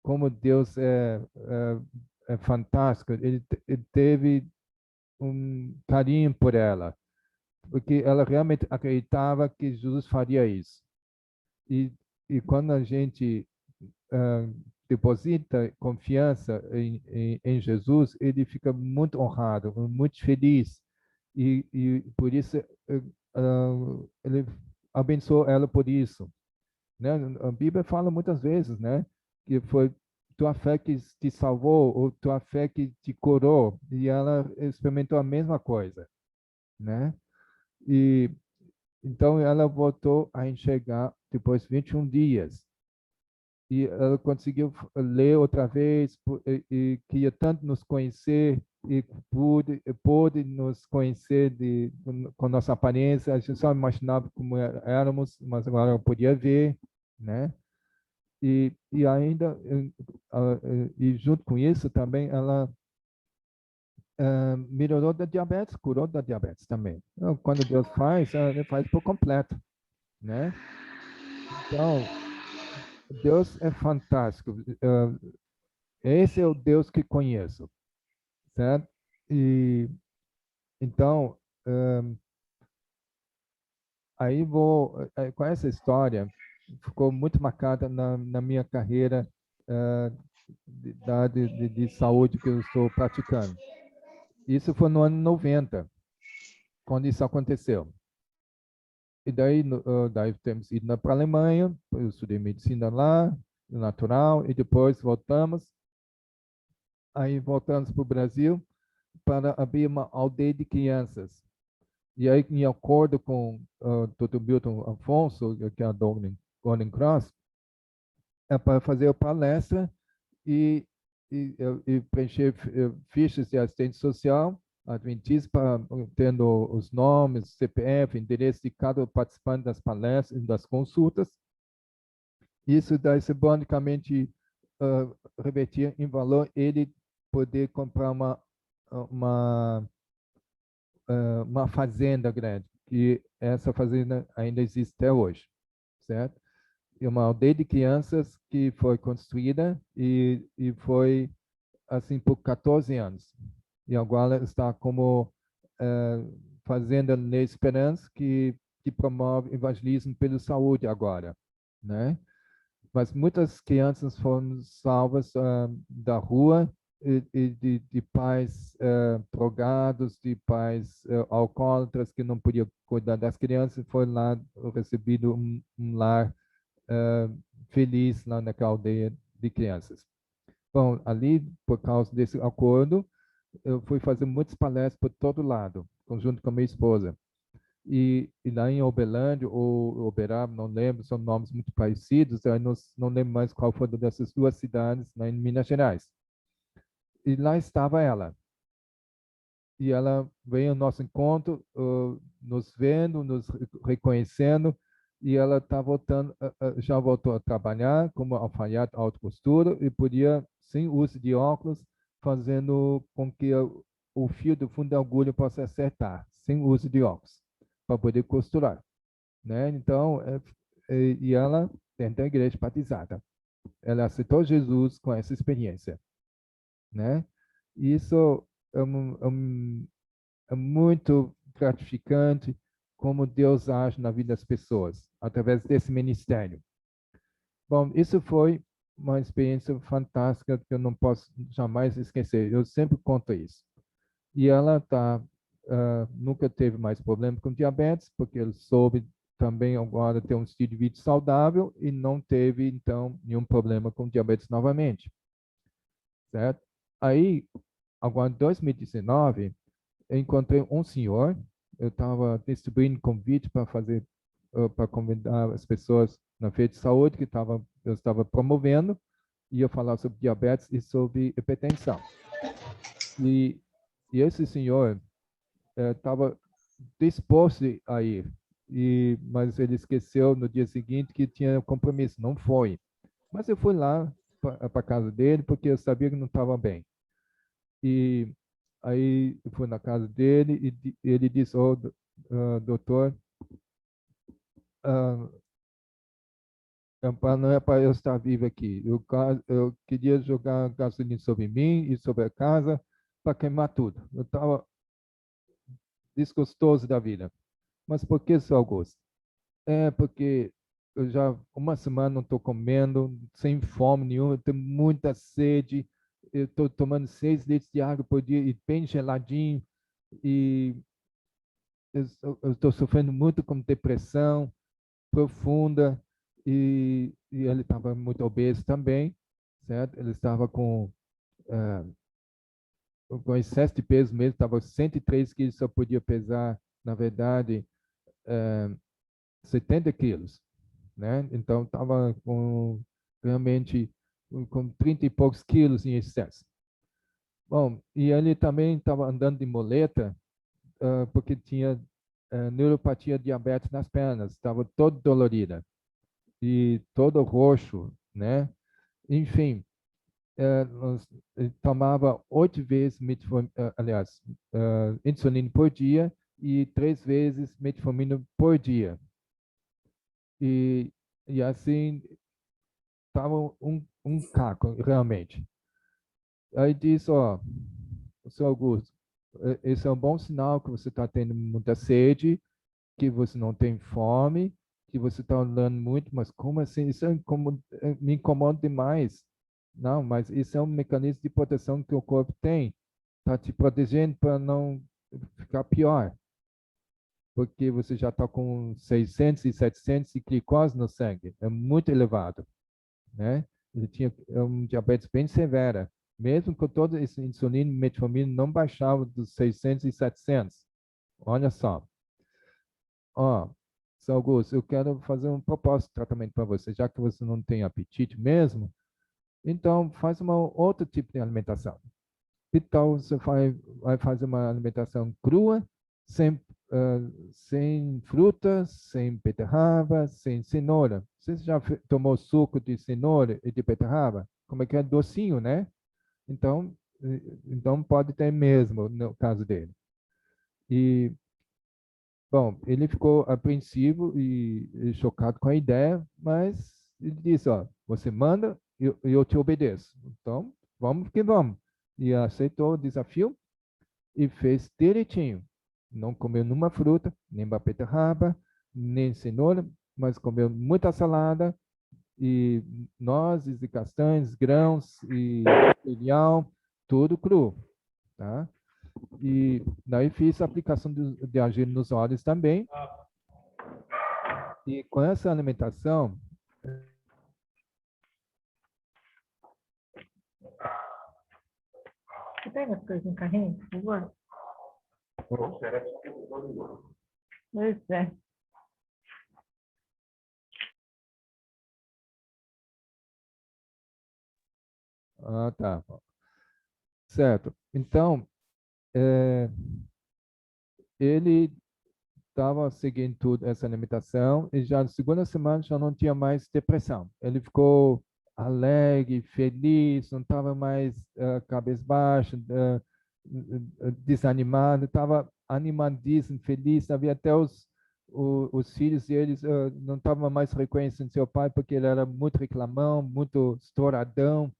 Como Deus é fantástico. Ele teve um carinho por ela, porque ela realmente acreditava que Jesus faria isso. E quando a gente deposita confiança em Jesus, ele fica muito honrado, muito feliz. E por isso ele abençoou ela por isso. Né? A Bíblia fala muitas vezes, né, que foi tua fé que te salvou, ou tua fé que te curou, e ela experimentou a mesma coisa, né? E então ela voltou a enxergar depois de 21 dias. E ela conseguiu ler outra vez, e queria tanto nos conhecer, e pôde nos conhecer com nossa aparência. A gente só imaginava como éramos, mas agora eu podia ver, né? E ainda, e junto com isso também, ela melhorou da diabetes, curou da diabetes também. Então, quando Deus faz, ele faz por completo, né? Então, Deus é fantástico. Esse é o Deus que conheço, certo? E então, aí com essa história, ficou muito marcada na minha carreira da área de saúde que eu estou praticando. Isso foi no ano 90, quando isso aconteceu. E daí temos ido para a Alemanha, eu estudei medicina lá, natural, e depois voltamos. Aí voltamos para o Brasil para abrir uma aldeia de crianças. E aí, em acordo com o Dr. Milton Afonso, que é a Golden Cross, é para fazer a palestra e preencher fichas de assistente social adventista, tendo os nomes, CPF, endereço de cada participante das palestras e das consultas. Isso daí, simbolicamente, revertia em valor ele poder comprar uma fazenda grande, que essa fazenda ainda existe até hoje, certo? É uma aldeia de crianças que foi construída e foi assim por 14 anos. E agora está como Fazenda de Esperança, que promove evangelismo pela saúde agora, né? Mas muitas crianças foram salvas da rua, e de pais drogados, de pais alcoólatras que não podiam cuidar das crianças, foi lá recebido um lar feliz lá naquela aldeia de crianças. Bom, ali, por causa desse acordo, eu fui fazer muitas palestras por todo lado, junto com a minha esposa. E lá em Uberlândia ou Uberaba, não lembro, são nomes muito parecidos, eu não lembro mais qual foi dessas duas cidades, lá em Minas Gerais. E lá estava ela. E ela veio ao nosso encontro, nos vendo, nos reconhecendo, e ela tá voltando, já voltou a trabalhar como alfaiate, alta costura, e podia, sem uso de óculos, fazendo com que o fio do fundo da agulha possa acertar, sem uso de óculos, para poder costurar, né? Então, e ela dentro da igreja batizada. Ela aceitou Jesus com essa experiência, né? Isso é muito gratificante como Deus age na vida das pessoas, através desse ministério. Bom, isso foi uma experiência fantástica que eu não posso jamais esquecer. Eu sempre conto isso. E ela nunca teve mais problema com diabetes, porque ele soube também agora tem um estilo de vida saudável e não teve, então, nenhum problema com diabetes novamente, certo? Aí, agora em 2019, eu encontrei um senhor, eu estava distribuindo convite para fazer, para convidar as pessoas na feira de saúde que eu estava promovendo, e eu falar sobre diabetes e sobre hipertensão. E esse senhor estava disposto a ir, mas ele esqueceu no dia seguinte que tinha compromisso, não foi. Mas eu fui lá para a casa dele porque eu sabia que não estava bem. E aí eu fui na casa dele e ele disse, doutor, ah, não é para eu estar vivo aqui. Eu queria jogar gasolina sobre mim e sobre a casa para queimar tudo. Eu estava desgostoso da vida. Mas por que, seu Augusto? É porque eu já uma semana não estou comendo, sem fome nenhuma, eu tenho muita sede, eu estou tomando 6 litros de água por dia e bem geladinho, e eu estou sofrendo muito com depressão profunda, e ele estava muito obeso também, certo? Ele estava com excesso de peso mesmo, estava 103 quilos, só podia pesar, na verdade, 70 quilos, né? Então, estava realmente com 30 e poucos quilos em excesso. Bom, e ele também estava andando de muleta, porque tinha neuropatia diabetes nas pernas, estava todo dolorida e todo roxo, né? Enfim, ele tomava 8 vezes insulina por dia e 3 vezes metformina por dia. E assim, estava um caco, realmente. Aí disse, seu Augusto, esse é um bom sinal que você está tendo muita sede, que você não tem fome, que você está andando muito, mas como assim? Isso me incomoda demais. Não, mas isso é um mecanismo de proteção que o corpo tem. Está te protegendo para não ficar pior. Porque você já está com 600 e 700 de glicose no sangue. É muito elevado, né? Ele tinha um diabetes bem severa. Mesmo com todo esse insulina e metformina, não baixava dos 600 e 700. Olha só. Seu Augusto, eu quero fazer um propósito de tratamento para você, já que você não tem apetite mesmo, então faz uma outro tipo de alimentação. Então você vai fazer uma alimentação crua, sem frutas, sem beterraba, sem cenoura. Você já tomou suco de cenoura e de beterraba? Como é que é docinho, né? Então pode ter mesmo no caso dele. E bom, ele ficou apreensivo e chocado com a ideia, mas ele disse, você manda e eu te obedeço. Então, vamos que vamos. E aceitou o desafio e fez direitinho. Não comeu nenhuma fruta, nem beterraba, nem cenoura, mas comeu muita salada e nozes e castanhas, grãos e cereal, tudo cru, tá? E daí fiz a aplicação de argila nos olhos também. E com essa alimentação, Você pega as coisas no carrinho, por favor? Pois é. tá. Certo. Então, ele estava seguindo tudo essa alimentação e já na segunda semana já não tinha mais depressão. Ele ficou alegre, feliz, não estava mais cabisbaixo, desanimado, estava animadíssimo, feliz. Havia até os filhos deles não estavam mais reconhecendo seu pai porque ele era muito reclamão, muito estouradão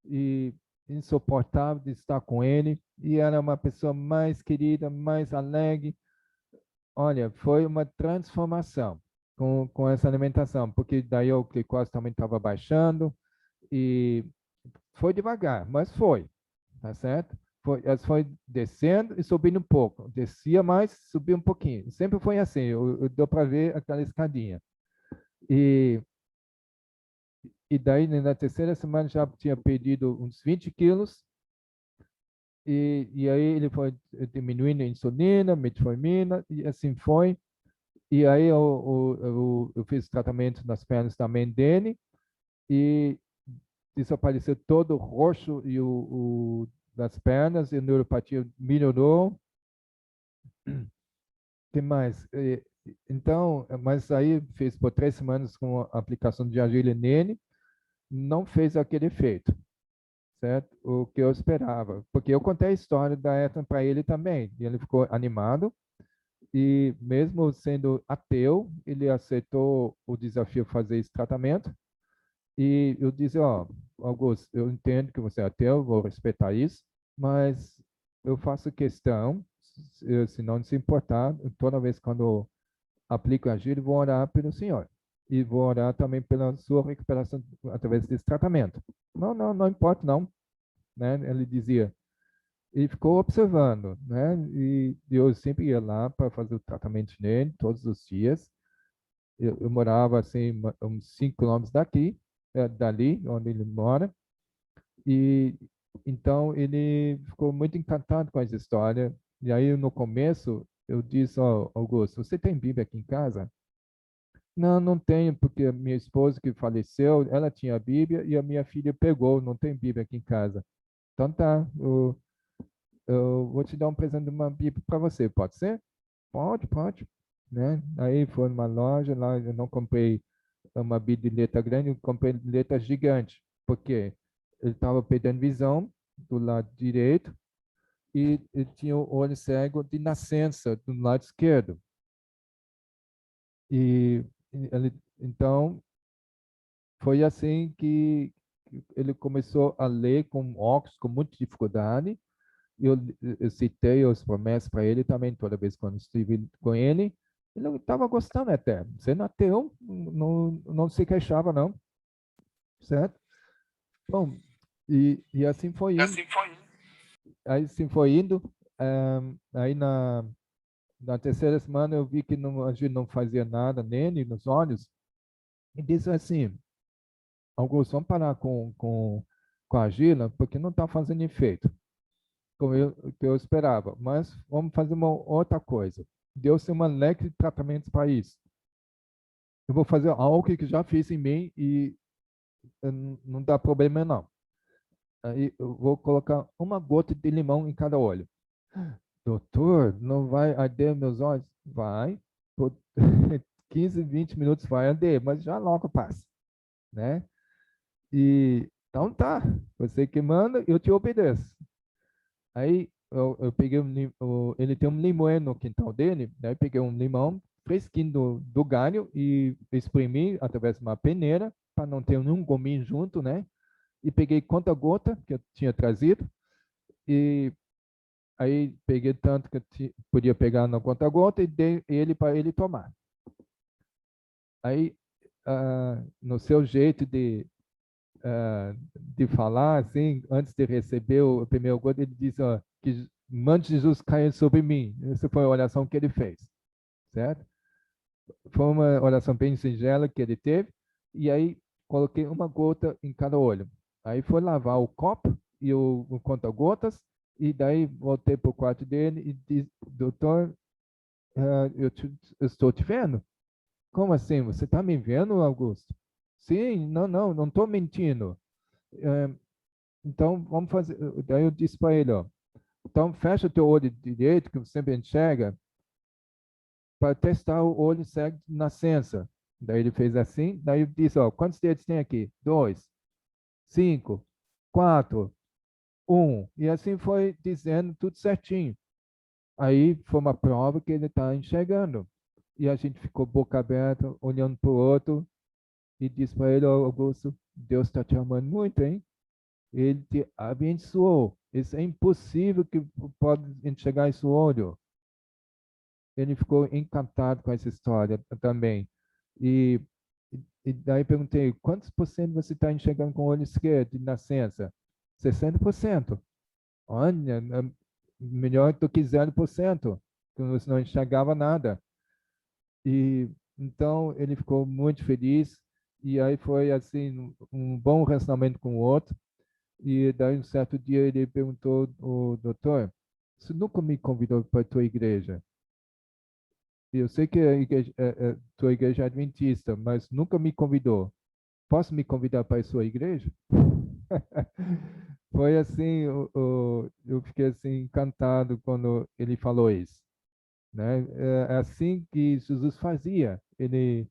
e insuportável de estar com ele. E era uma pessoa mais querida, mais alegre. Olha, foi uma transformação com essa alimentação, porque daí o glicose também estava baixando e foi devagar, mas foi, tá certo? Elas foi descendo e subindo um pouco. Descia mais, subia um pouquinho. Sempre foi assim, deu para ver aquela escadinha. E daí, na terceira semana, já tinha perdido uns 20 quilos. E aí ele foi diminuindo a insulina, metformina, e assim foi. E aí eu fiz tratamento nas pernas também dele. E desapareceu todo o roxo e das pernas, e a neuropatia melhorou. Que mais? Então, mas aí fez por 3 semanas com a aplicação de argila nele, não fez aquele efeito, certo? O que eu esperava, porque eu contei a história da Etna para ele também, e ele ficou animado, e mesmo sendo ateu, ele aceitou o desafio de fazer esse tratamento, e eu disse, ó, Augusto, eu entendo que você é ateu, vou respeitar isso, mas eu faço questão, se não se importar, toda vez quando eu aplico a giro, vou orar pelo senhor. E vou orar também pela sua recuperação através desse tratamento. Não importa não, né? Ele dizia, ele ficou observando, né? E eu sempre ia lá para fazer o tratamento nele, todos os dias. Eu morava assim, uns 5 quilômetros dali, onde ele mora. E então ele ficou muito encantado com essa história. E aí no começo eu disse, ó, Augusto, você tem Bíblia aqui em casa? Não, não tenho, porque a minha esposa que faleceu, ela tinha a Bíblia e a minha filha pegou, não tem Bíblia aqui em casa. Então tá, eu vou te dar um presente de uma Bíblia para você, pode ser? Pode, né? Aí foi numa loja lá, eu não comprei uma Bíblia de letra grande, eu comprei de letra gigante, porque ele estava perdendo visão do lado direito e ele tinha o olho cego de nascença do lado esquerdo. E então foi assim que ele começou a ler com óculos com muita dificuldade. Eu citei as promessas para ele também toda vez quando estive com ele. Ele estava gostando até. Sendo ateu, não se queixava não, certo? Bom, e assim foi indo. Aí assim foi indo. Aí na terceira semana eu vi que a gente não fazia nada nele, nos olhos. E disse assim, Augusto, vamos parar com a argila, porque não está fazendo efeito, como que eu esperava. Mas vamos fazer uma outra coisa. Deu-se uma leque de tratamentos para isso. Eu vou fazer algo que já fiz em mim e não dá problema não. Aí eu vou colocar uma gota de limão em cada olho. Doutor, não vai arder meus olhos? Vai. Por 15, 20 minutos vai arder, mas já logo passa, né? E então tá, você que manda, eu te obedeço. Aí eu peguei ele tem um limoeiro no quintal dele, daí peguei um limão fresquinho do galho e espremi através de uma peneira para não ter nenhum gominho junto, né? E peguei conta-gota que eu tinha trazido e aí peguei tanto que eu podia pegar na conta-gota e dei ele para ele tomar. Aí, no seu jeito de falar, assim, antes de receber o primeiro gota, ele disse, ó, que mande Jesus cair sobre mim. Essa foi a oração que ele fez, certo? Foi uma oração bem singela que ele teve, e aí coloquei uma gota em cada olho. Aí foi lavar o copo e o conta-gotas, e daí voltei para o quarto dele e disse, doutor, eu estou te vendo? Como assim? Você está me vendo, Augusto? Sim, não estou mentindo. Então, vamos fazer. Daí eu disse para ele, ó, então fecha o teu olho direito, que você sempre enxerga, para testar o olho cego de nascença. Daí ele fez assim, daí eu disse, ó, quantos dedos tem aqui? 2, 5, 4, 1. E assim foi dizendo tudo certinho. Aí foi uma prova que ele está enxergando. E a gente ficou boca aberta, olhando para o outro, e disse para ele, ó, Augusto, Deus está te amando muito, hein? Ele te abençoou. Isso é impossível que pode enxergar esse olho. Ele ficou encantado com essa história também. E, e daí perguntei, quantos por cento você está enxergando com o olho esquerdo de nascença? 60%. olha, melhor do que 0%, que você não enxergava nada. E então ele ficou muito feliz e aí foi assim um bom relacionamento com o outro. E daí um certo dia ele perguntou o doutor, você nunca me convidou para a tua igreja? Eu sei que a igreja, tua igreja é adventista, mas nunca me convidou. Posso me convidar para a sua igreja? Foi assim, eu fiquei assim encantado quando ele falou isso, né? É assim que Jesus fazia. Ele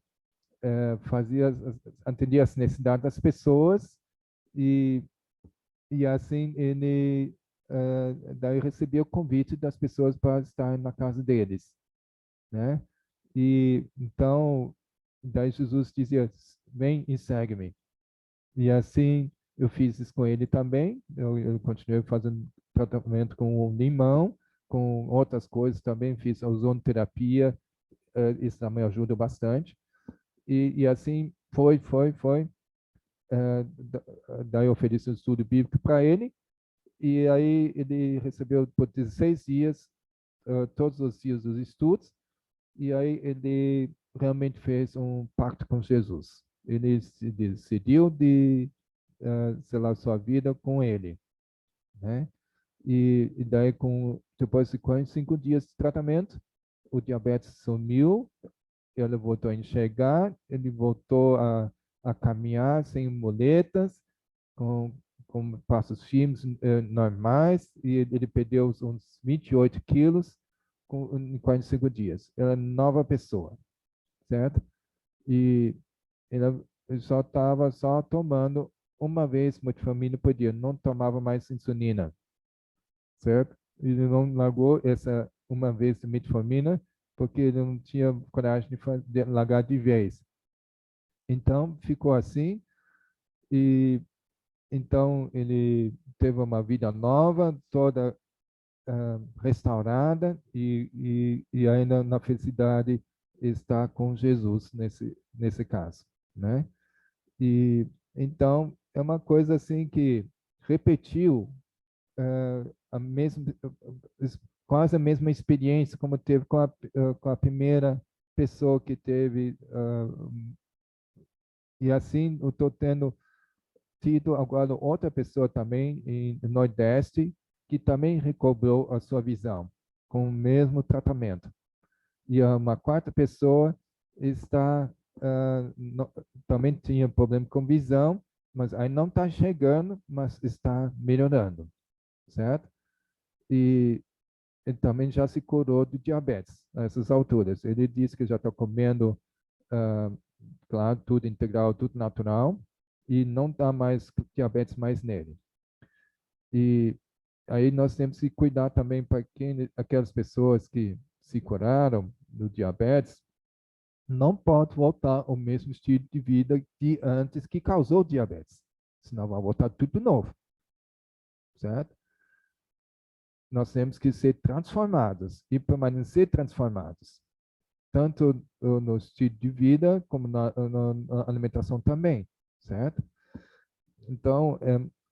atendia as necessidades das pessoas e assim ele daí recebia o convite das pessoas para estar na casa deles, né? E então daí Jesus dizia, vem e segue-me. E assim eu fiz isso com ele também. Eu continuei fazendo tratamento com o limão, com outras coisas também. Fiz ozonoterapia, isso também ajuda bastante. E assim foi. Daí eu ofereci um estudo bíblico para ele. E aí ele recebeu por 16 dias, todos os dias dos estudos. E aí ele realmente fez um pacto com Jesus. Ele se decidiu de selar sua vida com ele, né? E daí, depois de 45 dias de tratamento, o diabetes sumiu, ele voltou a enxergar, ele voltou a caminhar sem muletas, com, com passos firmes normais, e ele perdeu uns 28 quilos em 45 dias. Ela é nova pessoa, certo? E ele só estava só tomando uma vez metformina por dia, não tomava mais insulina, certo? Ele não largou essa uma vez de metformina porque ele não tinha coragem de largar de vez. Então ficou assim e então ele teve uma vida nova, toda restaurada e ainda na felicidade está com Jesus nesse caso, né? E então é uma coisa assim que repetiu a mesma, quase a mesma experiência como teve com a primeira pessoa que teve. E assim eu estou tido agora outra pessoa também no Nordeste que também recobrou a sua visão com o mesmo tratamento. E uma quarta pessoa está também tinha problema com visão, mas aí não está chegando, mas está melhorando, certo? E ele também já se curou de diabetes a essas alturas. Ele disse que já está comendo, ah, claro, tudo integral, tudo natural, e não dá mais diabetes mais nele. E aí nós temos que cuidar também para aquelas pessoas que se curaram do diabetes, não pode voltar ao mesmo estilo de vida de antes que causou diabetes. Senão vai voltar tudo novo, certo? Nós temos que ser transformados e permanecer transformados, tanto no estilo de vida como na alimentação também, certo? Então,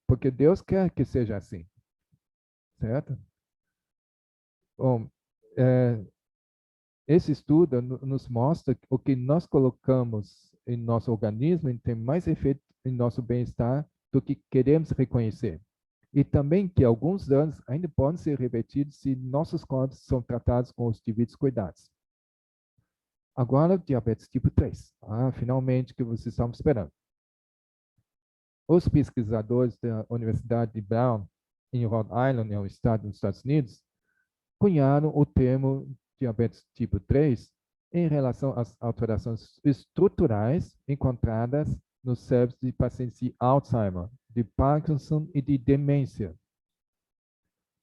porque Deus quer que seja assim, certo? Bom, esse estudo nos mostra que o que nós colocamos em nosso organismo tem mais efeito em nosso bem-estar do que queremos reconhecer. E também que alguns danos ainda podem ser revertidos se nossos corpos são tratados com os devidos cuidados. Agora, diabetes tipo 3. Finalmente, que vocês estavam esperando. Os pesquisadores da Universidade de Brown, em Rhode Island, no estado dos Estados Unidos, cunharam o termo diabetes tipo 3 em relação às alterações estruturais encontradas nos cérebros de pacientes de Alzheimer, de Parkinson e de demência.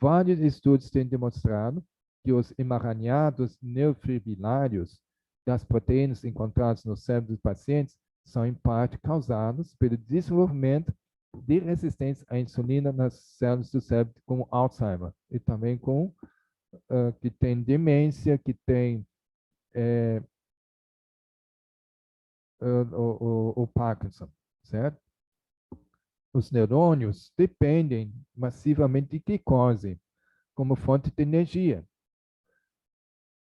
Vários estudos têm demonstrado que os emaranhados neurofibrilários das proteínas encontradas no cérebro dos pacientes são, em parte, causados pelo desenvolvimento de resistência à insulina nas células do cérebro com Alzheimer e também com que tem demência, que tem o Parkinson, certo? os neurônios dependem massivamente de glicose como fonte de energia.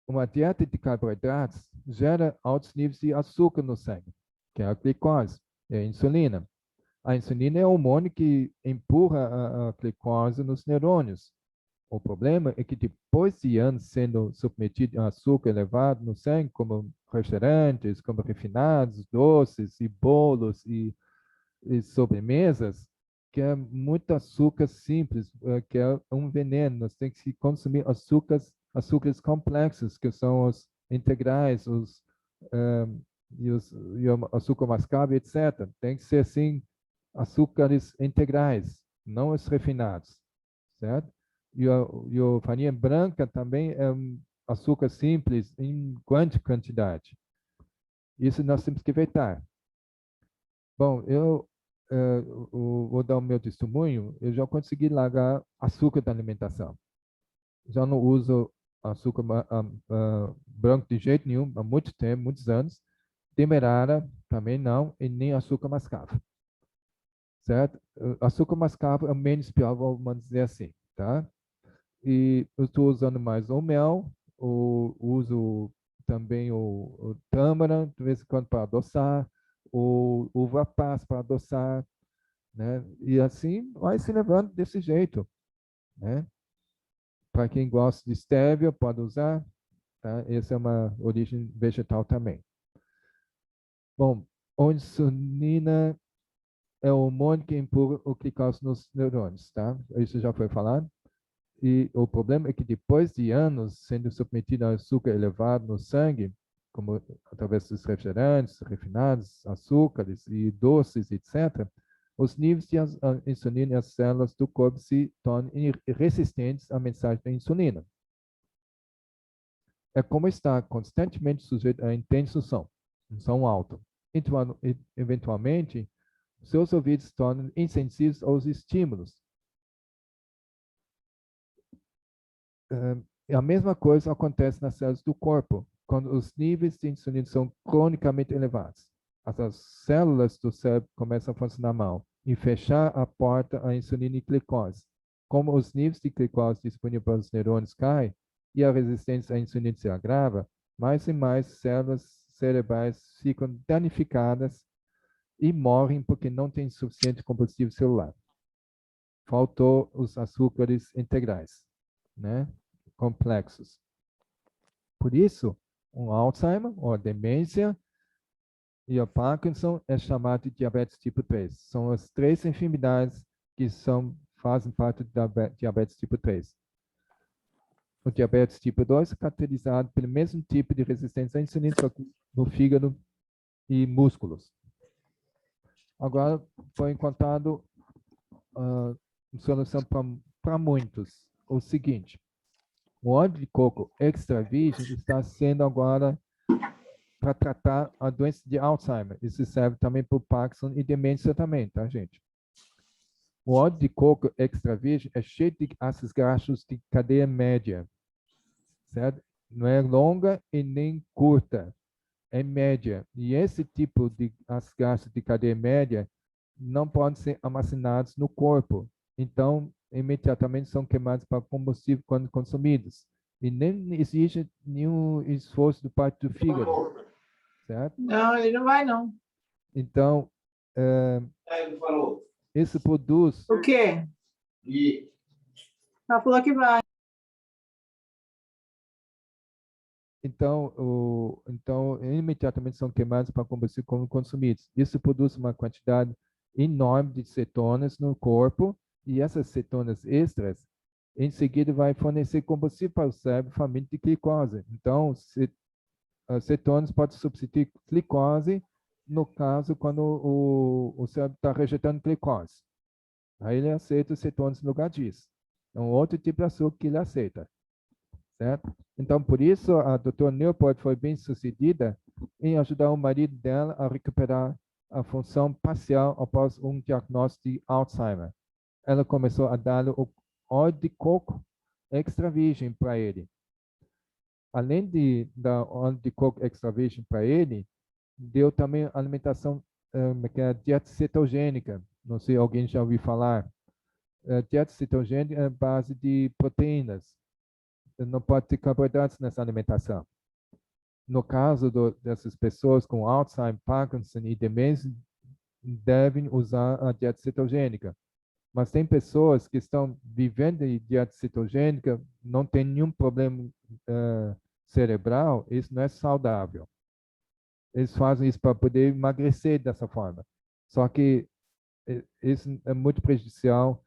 Uma dieta de carboidratos gera altos níveis de açúcar no sangue, que é a glicose, é a insulina. A insulina é o hormônio que empurra a glicose nos neurônios. O problema é que depois de anos sendo submetido a açúcar elevado no sangue, como restaurantes, como refinados, doces e bolos e sobremesas, que é muito açúcar simples, que é um veneno. Nós temos que consumir açúcares complexos, que são os integrais, e o açúcar mascavo, etc. Tem que ser, assim, açúcares integrais, não os refinados, certo? E a farinha branca também é um açúcar simples em grande quantidade. Isso nós temos que evitar. Bom, eu vou dar o meu testemunho. Eu já consegui largar açúcar da alimentação. Já não uso açúcar branco de jeito nenhum, há muito tempo, muitos anos. Demerara também não, e nem açúcar mascavo. Certo? Açúcar mascavo é o menos pior, vamos dizer assim, tá? E eu estou usando mais o mel, uso também o tâmara, de vez em quando para adoçar, o uva passa para adoçar, né? E assim vai se levando desse jeito, né? Para quem gosta de stevia, pode usar, tá? Essa é uma origem vegetal também. Bom, a insulina é o hormônio que empurra o glicose nos neurônios, tá? Isso já foi falado. E o problema é que depois de anos sendo submetido a açúcar elevado no sangue, como através dos refrigerantes, refinados, açúcares e doces, etc., os níveis de insulina e as células do corpo se tornam resistentes à mensagem da insulina. É como estar constantemente sujeito a intenso um som alto. Eventualmente, seus ouvidos se tornam insensíveis aos estímulos. A mesma coisa acontece nas células do corpo, quando os níveis de insulina são cronicamente elevados. As células do cérebro começam a funcionar mal e fechar a porta à insulina e glicose. Como os níveis de glicose disponíveis para os neurônios caem e a resistência à insulina se agrava, mais e mais células cerebrais ficam danificadas e morrem porque não têm suficiente combustível celular. Faltou os açúcares integrais, né? Complexos. Por isso, o Alzheimer, ou a demência, e o Parkinson é chamado de diabetes tipo 3. São as três enfermidades que fazem parte da diabetes tipo 3. O diabetes tipo 2 é caracterizado pelo mesmo tipo de resistência à insulina, só que no fígado e músculos. Agora, foi encontrado uma solução para muitos. O seguinte: o óleo de coco extra virgem está sendo agora para tratar a doença de Alzheimer. Isso serve também para o Parkinson e demência também, tá, gente? O óleo de coco extra virgem é cheio de ácidos graxos de cadeia média, certo? Não é longa e nem curta, é média. E esse tipo de ácidos graxos de cadeia média não podem ser armazenados no corpo. Então, imediatamente são queimados para combustível quando consumidos. E nem existe nenhum esforço do parte do fígado, certo? Não, ele não vai, não. Então, isso produz... O quê? Ela falou que vai. Então, imediatamente são queimados para combustível quando consumidos. Isso produz uma quantidade enorme de cetonas no corpo, e essas cetonas extras, em seguida, vai fornecer combustível para o cérebro faminto de glicose. Então, cetonas podem substituir glicose, no caso, quando o cérebro está rejeitando glicose. Aí ele aceita cetonas no lugar disso. É um outro tipo de açúcar que ele aceita. Certo? Então, por isso, a doutora Newport foi bem sucedida em ajudar o marido dela a recuperar a função parcial após um diagnóstico de Alzheimer. Ela começou a dar o óleo de coco extra virgem para ele. Além de dar óleo de coco extra virgem para ele, deu também alimentação, que é a dieta cetogênica, Não sei, alguém já ouviu falar? Dieta cetogênica é base de proteínas. Não pode ter carboidratos nessa alimentação. No caso dessas pessoas com Alzheimer, Parkinson e demência, devem usar a dieta cetogênica. Mas tem pessoas que estão vivendo de dieta cetogênica, não tem nenhum problema cerebral, isso não é saudável. Eles fazem isso para poder emagrecer dessa forma. Só que isso é muito prejudicial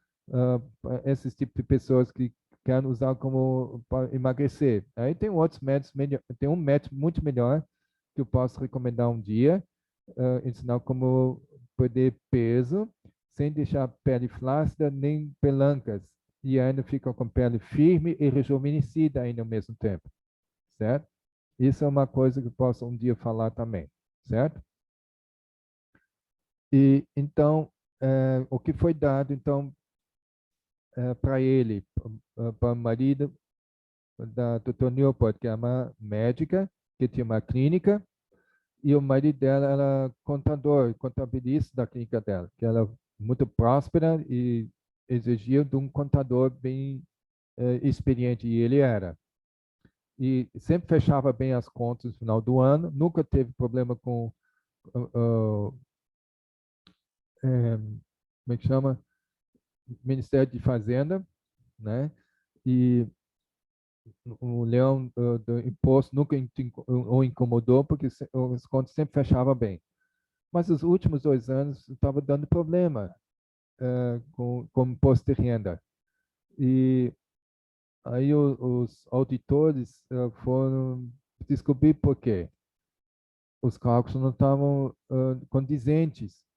para esses tipos de pessoas que querem usar como para emagrecer. Aí tem outros métodos, tem um método muito melhor que eu posso recomendar um dia, ensinar como perder peso sem deixar a pele flácida nem pelancas e ainda fica com pele firme e rejuvenescida ainda ao mesmo tempo, certo? Isso é uma coisa que eu posso um dia falar também, certo? E então, o que foi dado então para ele, para o marido da doutora Newport, que é uma médica que tinha uma clínica, e o marido dela era contador, contabilista da clínica dela, que era muito próspera e exigia de um contador bem experiente, e ele era. E sempre fechava bem as contas no final do ano, nunca teve problema com, como é que chama? Ministério de Fazenda, né? E o leão do imposto nunca o incomodou, porque os contos sempre fechavam bem. Mas os últimos 2 anos estava dando problema com imposto de renda. E aí os auditores foram descobrir por quê. Os cálculos não estavam condizentes.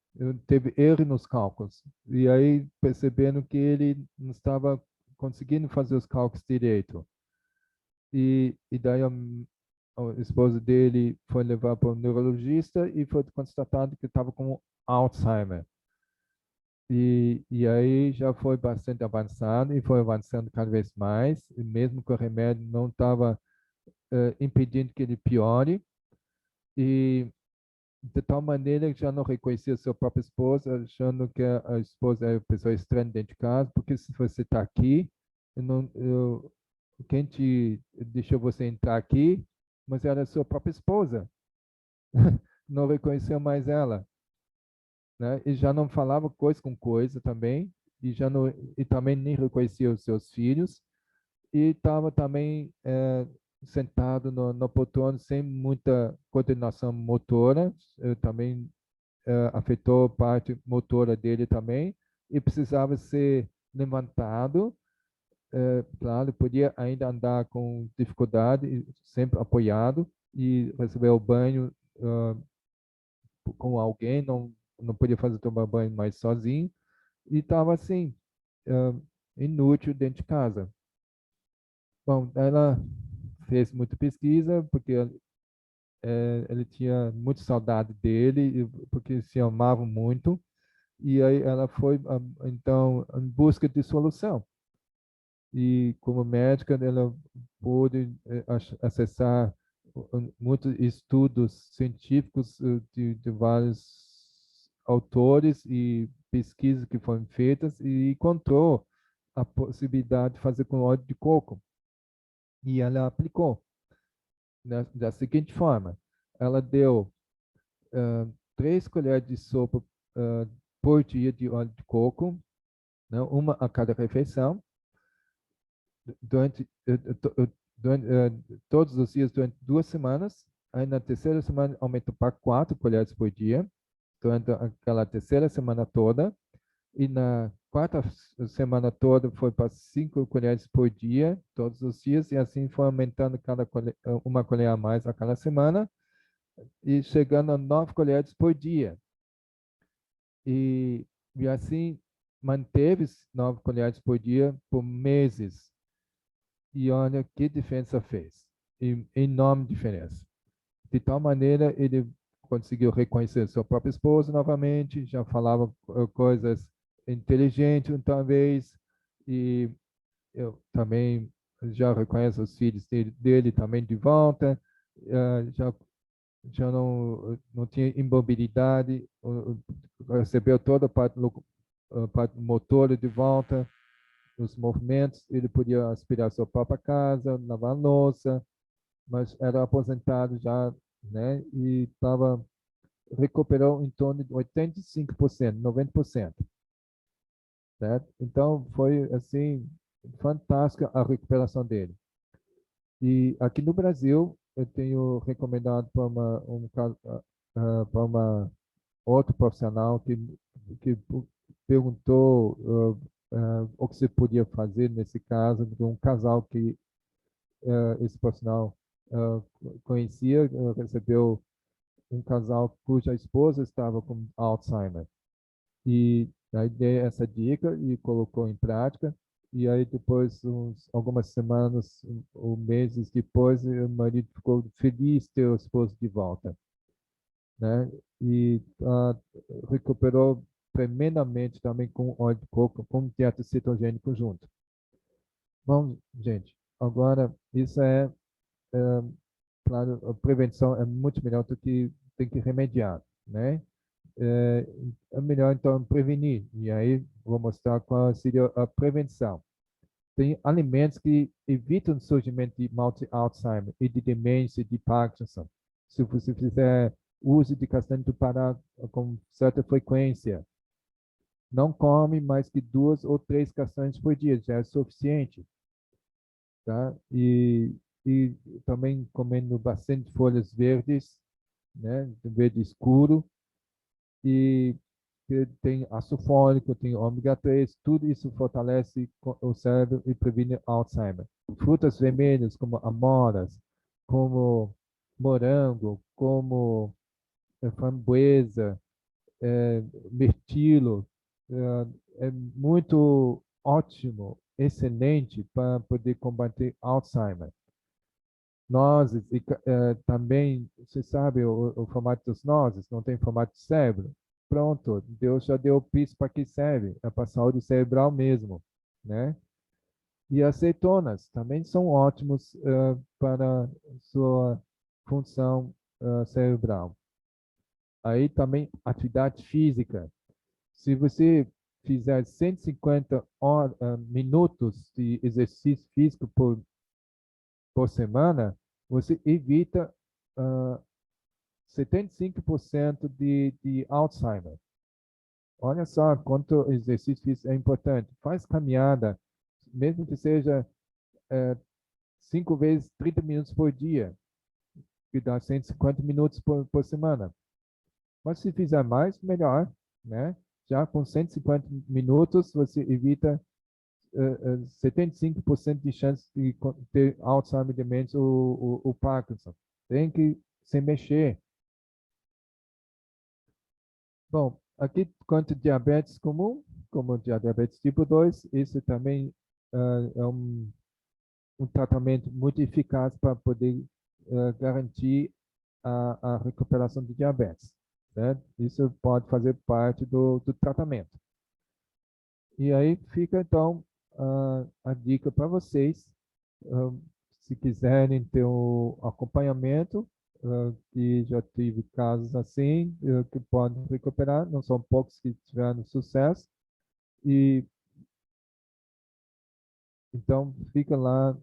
Teve erro nos cálculos. E aí percebendo que ele não estava conseguindo fazer os cálculos direito. E daí a esposa dele foi levar para o neurologista e foi constatado que estava com Alzheimer. E aí já foi bastante avançado e foi avançando cada vez mais, e mesmo que o remédio não estava impedindo que ele piore, e de tal maneira que já não reconhecia sua própria esposa, achando que a esposa é uma pessoa estranha dentro de casa, porque se você está aqui, quem te deixou você entrar aqui, mas era a sua própria esposa, não reconheceu mais ela, né? E já não falava coisa com coisa também, e já não, e também nem reconhecia os seus filhos, e estava também sentado no poltrona sem muita coordenação motora, também afetou a parte motora dele também, e precisava ser levantado, claro, podia ainda andar com dificuldade, sempre apoiado, e receber o banho com alguém, não podia tomar banho mais sozinho, e estava assim, inútil dentro de casa. Bom, ela fez muita pesquisa, porque ele tinha muita saudade dele, porque se amavam muito, e aí ela foi, então, em busca de solução. E como médica, ela pôde acessar muitos estudos científicos de vários autores e pesquisas que foram feitas e encontrou a possibilidade de fazer com óleo de coco. E ela aplicou da seguinte forma: ela deu 3 colheres de sopa por dia de óleo de coco, né, uma a cada refeição, durante, durante todos os dias durante 2 semanas. Aí na terceira semana aumentou para 4 colheres por dia, durante aquela terceira semana toda. E na quarta semana toda foi para 5 colheres por dia, todos os dias, e assim foi aumentando uma colher a mais a cada semana, e chegando a 9 colheres por dia. E assim manteve 9 colheres por dia por meses. E olha que diferença fez. Enorme diferença. De tal maneira, ele conseguiu reconhecer sua própria esposa novamente, já falava coisas inteligentes, talvez, e eu também já reconheço os filhos dele também de volta, já já não tinha imobilidade, recebeu toda a parte motora de volta, os movimentos, ele podia aspirar sua própria casa, lavar a louça, mas era aposentado já, né? E recuperou em torno de 85%, 90%, certo? Então, foi, assim, fantástica a recuperação dele. E aqui no Brasil, eu tenho recomendado para uma outro profissional que perguntou o que se podia fazer nesse caso de um casal que esse profissional conhecia, recebeu um casal cuja esposa estava com Alzheimer. E aí dei essa dica e colocou em prática. E aí depois, algumas semanas ou meses depois, o marido ficou feliz de ter o esposo de volta, né? E recuperou tremendamente também com óleo de coco, com dieta cetogênico junto. Bom, gente, agora isso claro, a prevenção é muito melhor do que tem que remediar, né? É melhor então prevenir. E aí vou mostrar qual seria a prevenção. Tem alimentos que evitam o surgimento de mal de Alzheimer e de demência, de Parkinson. Se você fizer uso de castanha do Pará com certa frequência, não come mais que 2 ou 3 castanhas por dia, já é suficiente, tá? E também comendo bastante folhas verdes, né? Verde escuro, e tem ácido fólico, tem ômega 3, tudo isso fortalece o cérebro e previne Alzheimer. Frutas vermelhas como amoras, como morango, como framboesa, mirtilo, é muito ótimo, excelente para poder combater Alzheimer. Nozes, e também, você sabe, o formato dos nozes, não tem formato de cérebro. Pronto, Deus já deu o piso para que serve, é para a saúde cerebral mesmo, né? E azeitonas também são ótimos para sua função cerebral. Aí também atividade física. Se você fizer 150 minutos de exercício físico por semana, você evita 75% de Alzheimer. Olha só quanto exercício físico é importante. Faz caminhada, mesmo que seja 5 vezes 30 minutos por dia, que dá 150 minutos por semana. Mas se fizer mais, melhor, né? Já com 150 minutos, você evita 75% de chance de ter Alzheimer, demência ou Parkinson. Tem que se mexer. Bom, aqui quanto diabetes comum, como diabetes tipo 2, isso também é um tratamento muito eficaz para poder garantir a recuperação de diabetes, né? Isso pode fazer parte do tratamento. E aí fica, então, a dica para vocês, se quiserem ter um acompanhamento, que já tive casos assim, que podem recuperar, não são poucos que tiveram sucesso, e então fica lá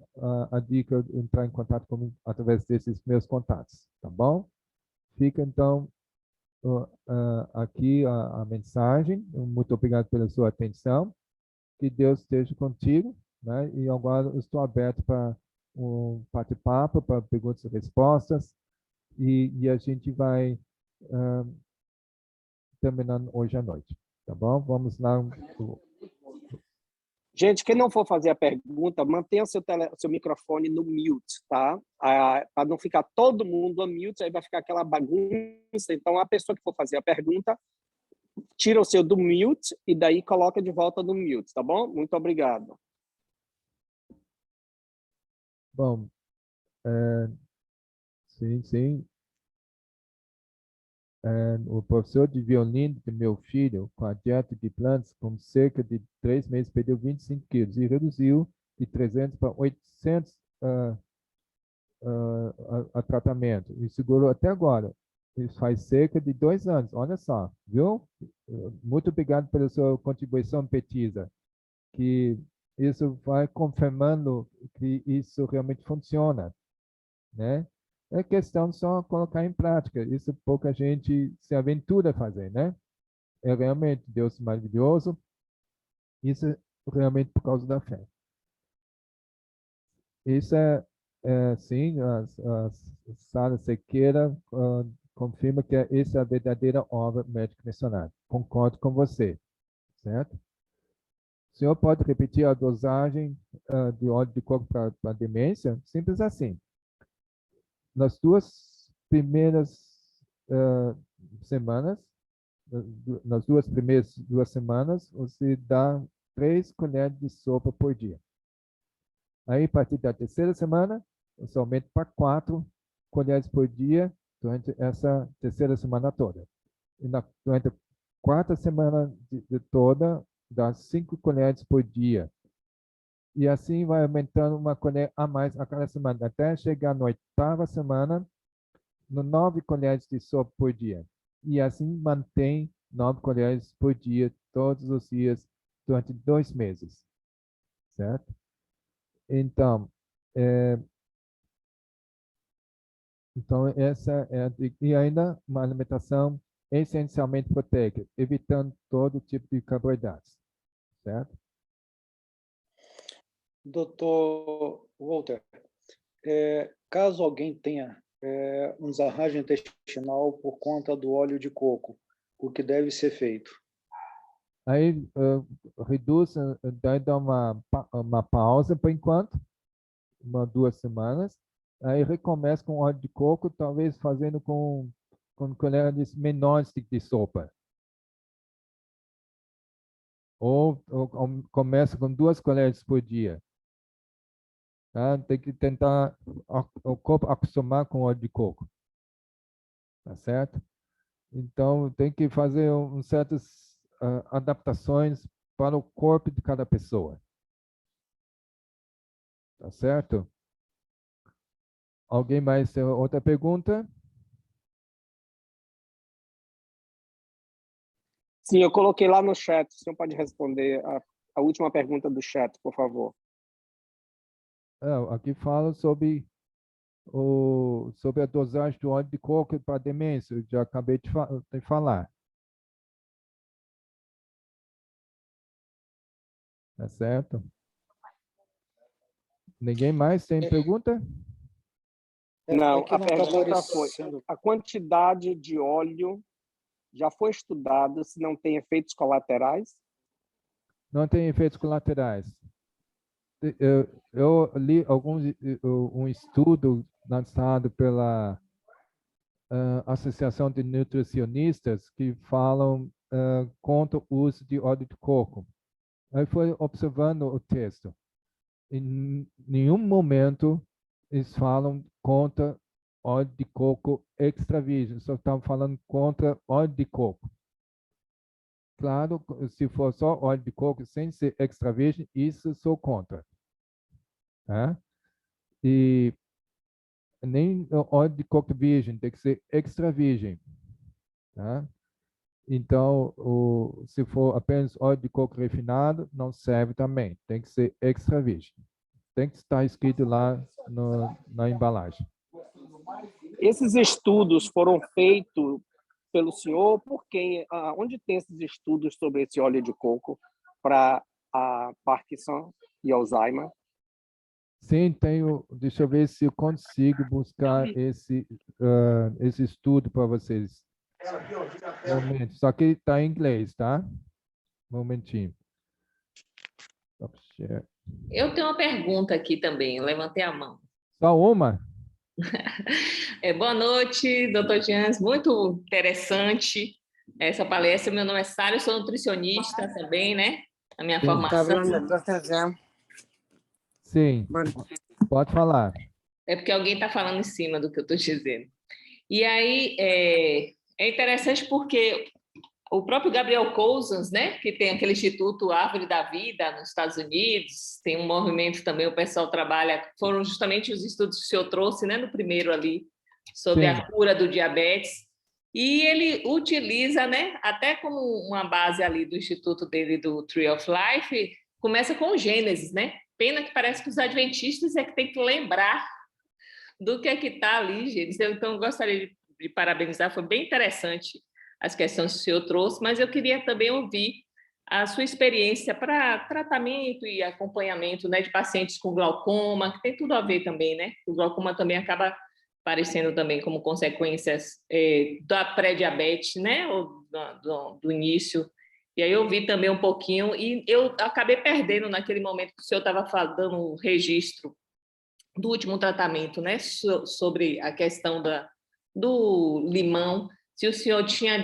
a dica de entrar em contato comigo através desses meus contatos, tá bom? Fica, então, aqui a mensagem. Muito obrigado pela sua atenção. Que Deus esteja contigo, né? E agora eu estou aberto para um bate-papo, para perguntas e respostas, e a gente vai terminando hoje à noite, tá bom? Vamos lá. Gente, quem não for fazer a pergunta, mantenha seu microfone no mute, tá? Para não ficar todo mundo no mute, aí vai ficar aquela bagunça. Então, a pessoa que for fazer a pergunta, tira o seu do mute e daí coloca de volta no mute, tá bom? Muito obrigado. Bom, sim, sim. O professor de violino de meu filho, com a dieta de plantas, com cerca de 3 meses, perdeu 25 quilos e reduziu de 300 para 800 a tratamento. E segurou até agora. Isso faz cerca de 2 anos. Olha só, viu? Muito obrigado pela sua contribuição, Petisa, que isso vai confirmando que isso realmente funciona, né? É questão só colocar em prática. Isso pouca gente se aventura a fazer, né? É realmente Deus maravilhoso. Isso é realmente por causa da fé. Isso sim, as Sara Sequeira confirma que essa é a verdadeira obra médica missionária. Concordo com você, certo? O senhor pode repetir a dosagem de óleo de coco para demência? Simples assim. Nas 2 primeiras semanas, nas 2 primeiras 2 semanas, você dá 3 colheres de sopa por dia. Aí, a partir da 3ª semana, você aumenta para 4 colheres por dia durante essa 3ª semana toda. E durante a 4ª semana toda, dá 5 colheres por dia. E assim vai aumentando uma colher a mais a cada semana, até chegar na 8ª semana, no 9 colheres de sopa por dia. E assim mantém 9 colheres por dia, todos os dias, durante 2 meses. Certo? Então, essa e ainda uma alimentação essencialmente proteica, evitando todo tipo de carboidratos, certo? Doutor Walter, caso alguém tenha um desarranjo intestinal por conta do óleo de coco, o que deve ser feito? Aí reduz, dá uma pausa por enquanto, 2 semanas, aí recomeça com óleo de coco, talvez fazendo com colheres menores de sopa. Ou começa com 2 colheres por dia. Tá? Tem que tentar o corpo acostumar com óleo de coco. Tá certo? Então, tem que fazer certas adaptações para o corpo de cada pessoa. Tá certo? Alguém mais tem outra pergunta? Sim, eu coloquei lá no chat. O senhor pode responder a última pergunta do chat, por favor. Aqui fala sobre a dosagem do óleo de coco para demência. Eu já acabei de falar. Tá certo? Ninguém mais tem pergunta? Não, Aqui a não está pergunta foi: aparecendo. a quantidade de óleo já foi estudada se não tem efeitos colaterais? Não tem efeitos colaterais. Eu li um estudo lançado pela Associação de Nutricionistas que falam contra o uso de óleo de coco. Aí foi observando o texto. Em nenhum momento eles falam contra óleo de coco extra virgem, só estão falando contra óleo de coco. Claro, se for só óleo de coco sem ser extra virgem, isso sou contra. Tá? E nem óleo de coco virgem, tem que ser extra virgem. Tá? Então, se for apenas óleo de coco refinado, não serve também. Tem que ser extra virgem. Tem que estar escrito lá na embalagem. Esses estudos foram feitos pelo senhor por quem? Onde tem esses estudos sobre esse óleo de coco para a Parkinson e Alzheimer? Sim, tenho. Deixa eu ver se eu consigo buscar esse estudo para vocês. Momento. Só que está em inglês, tá? Momentinho. Eu tenho uma pergunta aqui também, eu levantei a mão. Só uma? Boa noite, doutor Jans, muito interessante essa palestra. Meu nome é Sara, eu sou nutricionista também, né? A minha formação. Sim, pode falar. É porque alguém está falando em cima do que eu estou dizendo. E aí, é interessante porque o próprio Gabriel Cousins, né, que tem aquele Instituto Árvore da Vida nos Estados Unidos, tem um movimento também, o pessoal trabalha, foram justamente os estudos que o senhor trouxe, né, no primeiro ali, sobre Sim. a cura do diabetes, e ele utiliza, né, até como uma base ali do instituto dele, do Tree of Life, começa com o Gênesis, né? Pena que parece que os adventistas é que tem que lembrar do que é que está ali, Gênesis. Então, eu gostaria de parabenizar, foi bem interessante as questões que o senhor trouxe, mas eu queria também ouvir a sua experiência para tratamento e acompanhamento, né, de pacientes com glaucoma, que tem tudo a ver também, né? O glaucoma também acaba aparecendo também como consequências da pré-diabetes, né, ou do início. E aí eu vi também um pouquinho, e eu acabei perdendo naquele momento que o senhor estava dando o registro do último tratamento, né, sobre a questão do limão, se o senhor tinha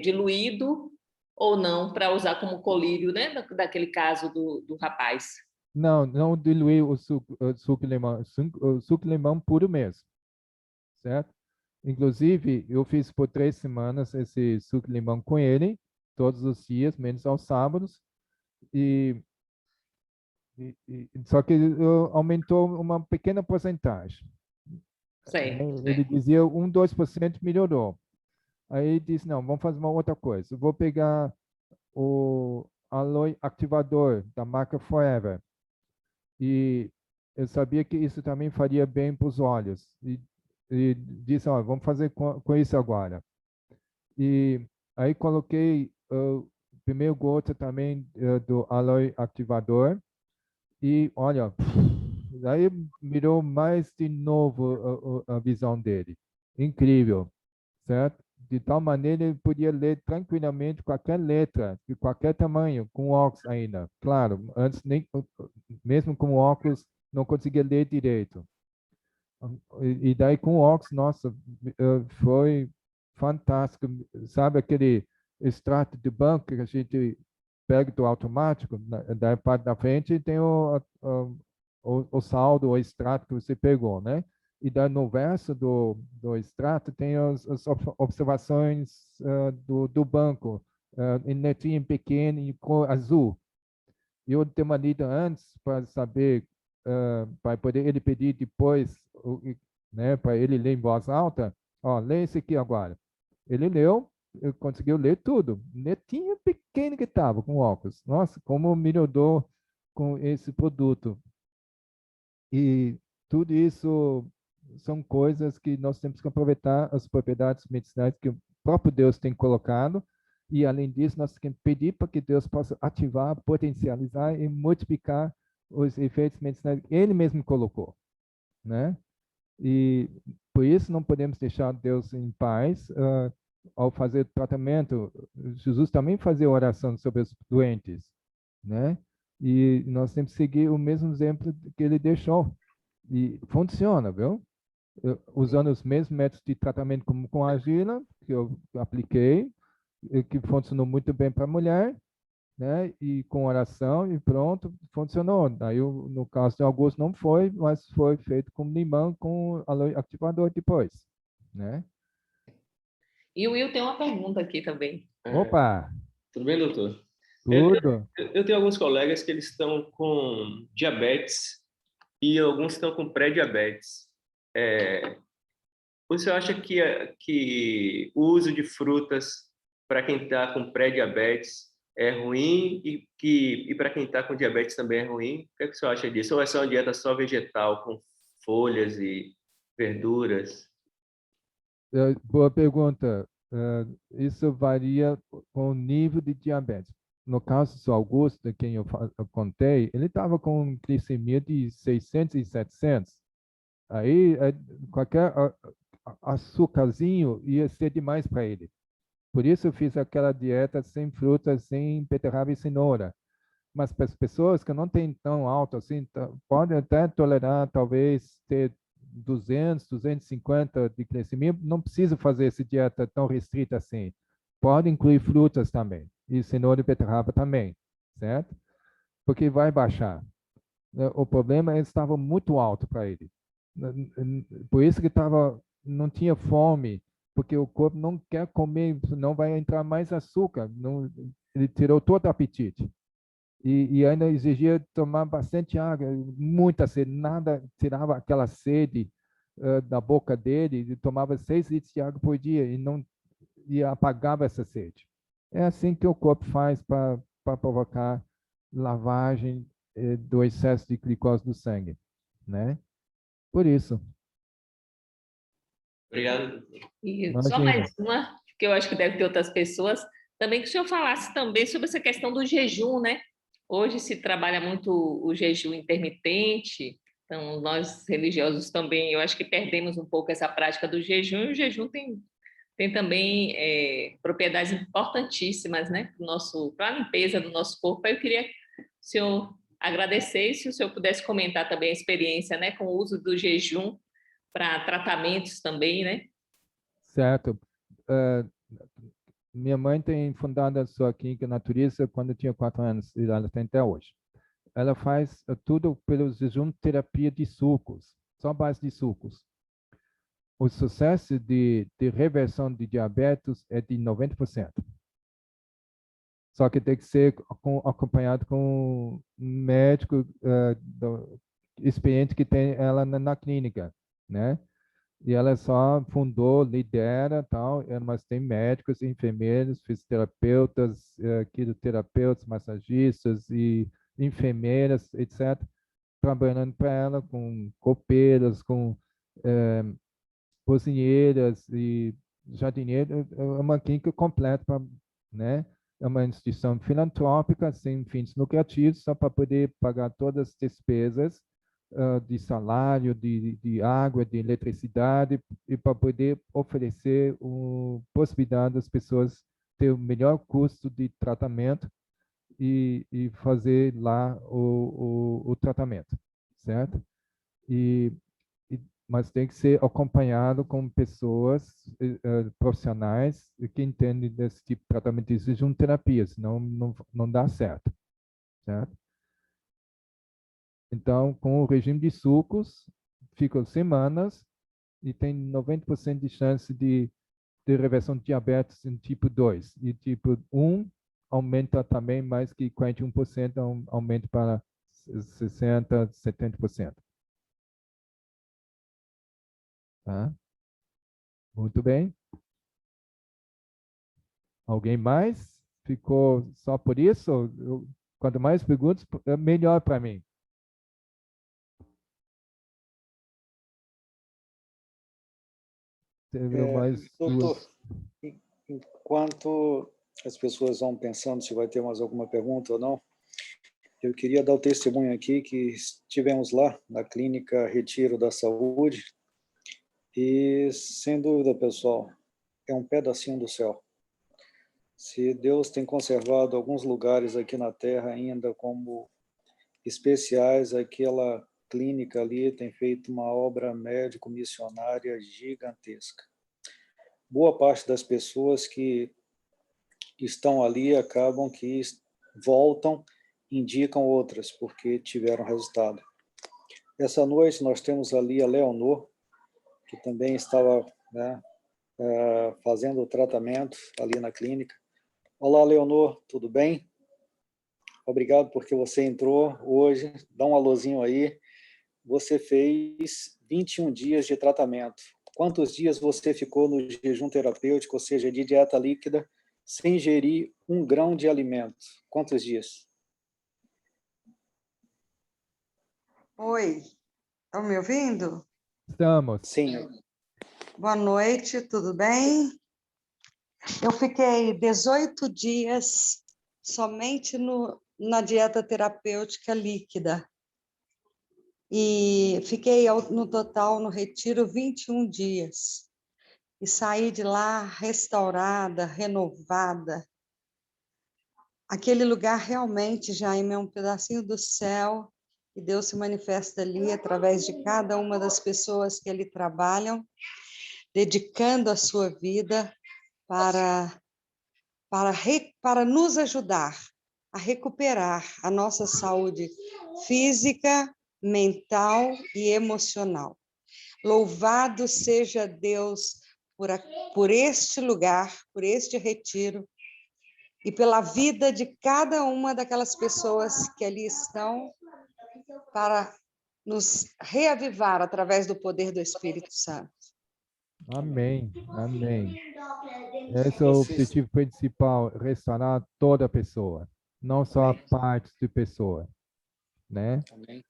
diluído ou não para usar como colírio, né, daquele caso do rapaz. Não, não diluir o suco de limão puro mesmo, certo? Inclusive, eu fiz por 3 semanas esse suco de limão com ele, todos os dias, menos aos sábados, e só que aumentou uma pequena porcentagem. Certo. Ele dizia 2% melhorou. Aí disse, não, vamos fazer uma outra coisa. Eu vou pegar o Aloe Ativador da marca Forever. E eu sabia que isso também faria bem para os olhos. E disse, ó, vamos fazer com isso agora. E aí coloquei o primeiro gota também do Aloe Ativador. E olha, aí mirou mais de novo a visão dele. Incrível, certo? De tal maneira ele podia ler tranquilamente qualquer letra, de qualquer tamanho, com óculos ainda. Claro, antes nem mesmo com óculos não conseguia ler direito. E daí com óculos, nossa, foi fantástico. Sabe aquele extrato de banco que a gente pega do automático, da parte da frente tem o saldo, o extrato que você pegou, né? E daí no verso do extrato tem as observações do banco, em letrinha pequena e cor azul. Eu dei uma lida antes para saber, para poder ele pedir depois, né, para ele ler em voz alta, ó, lê esse aqui agora. Ele leu, conseguiu ler tudo. Netinho pequeno que estava com óculos. Nossa, como melhorou com esse produto. E tudo isso são coisas que nós temos que aproveitar as propriedades medicinais que o próprio Deus tem colocado. E, além disso, nós temos que pedir para que Deus possa ativar, potencializar e multiplicar os efeitos medicinais que Ele mesmo colocou, né? E por isso não podemos deixar Deus em paz. Ao fazer tratamento, Jesus também fazia oração sobre os doentes, né? E nós temos que seguir o mesmo exemplo que ele deixou. E funciona, viu? Usando os mesmos métodos de tratamento como com a argila, que eu apliquei, que funcionou muito bem para a mulher, né? E com oração e pronto, funcionou. Daí, no caso de Augusto, não foi, mas foi feito com limão, com aloe ativador depois, né? E o Will tem uma pergunta aqui também. Opa! Tudo bem, doutor? Tudo? Eu tenho alguns colegas que eles estão com diabetes e alguns estão com pré-diabetes. Você acha que o uso de frutas para quem está com pré-diabetes é ruim e para quem está com diabetes também é ruim? O que é que você acha disso? Ou é só uma dieta só vegetal, com folhas e verduras? Boa pergunta. Isso varia com o nível de diabetes. No caso do Augusto, de quem eu contei, ele estava com glicemia de 600 e 700. Aí, qualquer açúcarzinho ia ser demais para ele. Por isso, eu fiz aquela dieta sem frutas, sem beterraba e cenoura. Mas para as pessoas que não têm tão alto assim, podem até tolerar, talvez, ter 200, 250 de glicemia, não precisa fazer essa dieta tão restrita assim. Pode incluir frutas também, e cenoura e beterraba também, certo? Porque vai baixar. O problema é que estava muito alto para ele. Por isso que não tinha fome porque o corpo não quer comer, não vai entrar mais açúcar, não, ele tirou todo o apetite. E ainda exigia tomar bastante água, muita sede, nada tirava aquela sede da boca dele, ele tomava 6 litros de água por dia e apagava essa sede. É assim que o corpo faz para provocar lavagem do excesso de glicose do sangue, né? Por isso. Obrigado. E só Imagina. mais uma, que eu acho que deve ter outras pessoas, também que o senhor falasse também sobre essa questão do jejum, né? Hoje se trabalha muito o jejum intermitente, então nós religiosos também, eu acho que perdemos um pouco essa prática do jejum, e o jejum tem também propriedades importantíssimas, né? Para a limpeza do nosso corpo. Eu queria que o senhor agradecer, se o senhor pudesse comentar também a experiência, né, com o uso do jejum para tratamentos também, né? Certo. Minha mãe tem fundado a sua clínica natureza quando eu tinha 4 anos, e ela tem até hoje. Ela faz tudo pelo jejum terapia de sucos, só base de sucos. O sucesso de reversão de diabetes é de 90%. Só que tem que ser acompanhado com um médico experiente que tem ela na clínica, né? E ela só fundou, lidera, tal, mas tem médicos, enfermeiros, fisioterapeutas, quiroterapeutas, massagistas e enfermeiras, etc., trabalhando para ela com copeiras, com cozinheiras e jardineiros. É uma clínica completa, né? É uma instituição filantrópica, sem fins lucrativos, só para poder pagar todas as despesas de salário, de água, de eletricidade, e para poder oferecer possibilidade das pessoas ter o melhor custo de tratamento e fazer lá o tratamento, certo? Mas tem que ser acompanhado com pessoas profissionais que entendem desse tipo de tratamento de jejum terapia, senão não dá certo, certo? Então, com o regime de sucos, ficam semanas e tem 90% de chance de reversão de diabetes em tipo 2. E tipo 1 aumenta também mais que 41%, aumenta para 60%, 70%. Tá? Muito bem. Alguém mais? Ficou só por isso? Quanto mais perguntas, melhor para mim. Teve mais Doutor, duas. enquanto as pessoas vão pensando se vai ter mais alguma pergunta ou não, eu queria dar o testemunho aqui que estivemos lá na Clínica Retiro da Saúde e, sem dúvida, pessoal, é um pedacinho do céu. Se Deus tem conservado alguns lugares aqui na Terra ainda como especiais, aquela clínica ali tem feito uma obra médico-missionária gigantesca. Boa parte das pessoas que estão ali acabam que voltam, indicam outras, porque tiveram resultado. Essa noite nós temos ali a Leonor, que também estava, né, fazendo o tratamento ali na clínica. Olá, Leonor, tudo bem? Obrigado porque você entrou hoje. Dá um alôzinho aí. Você fez 21 dias de tratamento. Quantos dias você ficou no jejum terapêutico, ou seja, de dieta líquida, sem ingerir 1 grão de alimento? Quantos dias? Oi, estão me ouvindo? Estamos. Sim. Boa noite, tudo bem? Eu fiquei 18 dias somente na dieta terapêutica líquida. E fiquei no total, no retiro, 21 dias. E saí de lá restaurada, renovada. Aquele lugar realmente, Jaime, é um pedacinho do céu, e Deus se manifesta ali através de cada uma das pessoas que ali trabalham, dedicando a sua vida para nos ajudar a recuperar a nossa saúde física, mental e emocional. Louvado seja Deus por este lugar, por este retiro, e pela vida de cada uma daquelas pessoas que ali estão, para nos reavivar através do poder do Espírito Santo. Amém, amém. Esse é o objetivo principal, restaurar toda a pessoa, não só a parte de pessoa, né? Amém.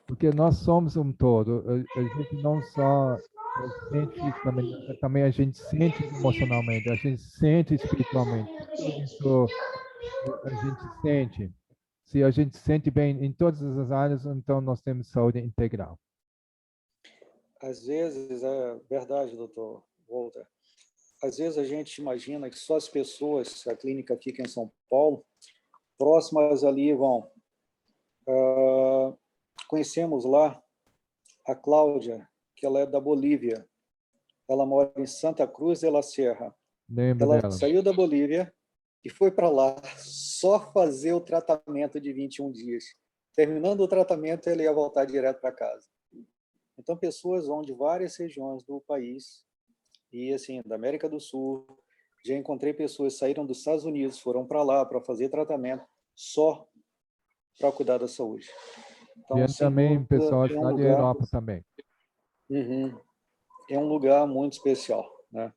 Porque nós somos um todo, a gente não só sente fisicamente, também a gente sente emocionalmente, a gente sente espiritualmente, tudo isso a gente sente. Se a gente sente bem em todas as áreas, então nós temos saúde integral. Às vezes, é verdade, doutor Walter, às vezes a gente imagina que só as pessoas, a clínica fica em São Paulo, próximas ali vão. Conhecemos lá a Cláudia, que ela é da Bolívia. Ela mora em Santa Cruz de la Sierra. Lembra Ela dela? saiu da Bolívia e foi para lá só fazer o tratamento de 21 dias. Terminando o tratamento, ele ia voltar direto para casa. Então, pessoas vão de várias regiões do país e, assim, da América do Sul. Já encontrei pessoas que saíram dos Estados Unidos, foram para lá para fazer tratamento só para cuidar da saúde. Então, E também pessoas lá de Europa também. É um lugar muito especial, né?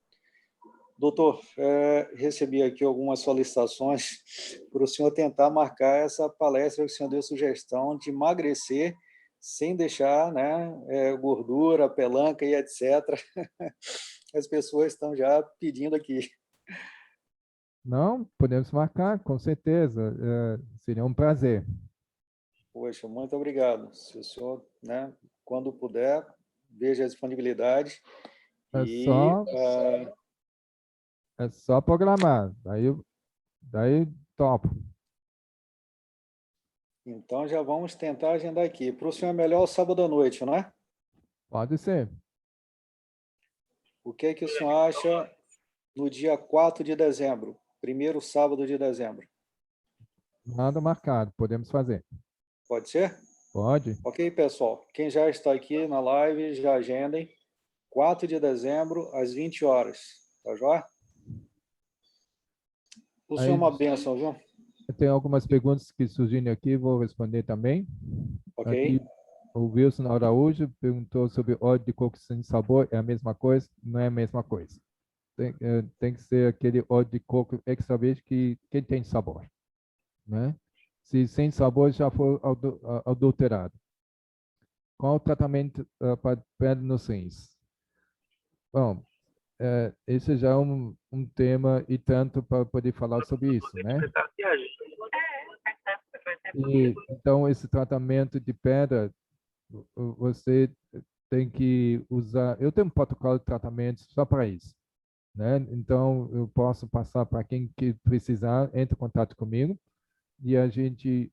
Doutor, recebi aqui algumas solicitações para o senhor tentar marcar essa palestra que o senhor deu sugestão de emagrecer sem deixar, né, gordura, pelanca e etc. As pessoas estão já pedindo aqui. Não, podemos marcar, com certeza. Seria um prazer. Poxa, muito obrigado. Se o senhor, né, quando puder, veja a disponibilidade. É só programar. Daí topo. Então, já vamos tentar agendar aqui. Para o senhor é melhor o sábado à noite, não é? Pode ser. O que é que o senhor acha no dia 4 de dezembro? Primeiro sábado de dezembro. Nada marcado. Podemos fazer. Pode ser? Pode. Ok, pessoal. Quem já está aqui na live, já agendem. 4 de dezembro, às 20 horas. Tá joia? O senhor é uma bênção, viu? Tem algumas perguntas que surgiram aqui, vou responder também. Ok. Aqui, o Wilson Araújo perguntou sobre óleo de coco sem sabor. É a mesma coisa? Não é a mesma coisa. Tem que ser aquele óleo de coco extra virgem que tem sabor, né? Se sem sabor já for adulterado. Qual o tratamento para pedra nos rins? Bom, esse já é um tema e tanto para poder falar sobre isso, né? Então, esse tratamento de pedra, você tem que usar... Eu tenho um protocolo de tratamento só para isso, né? Então, eu posso passar para quem que precisar, entre em contato comigo e a gente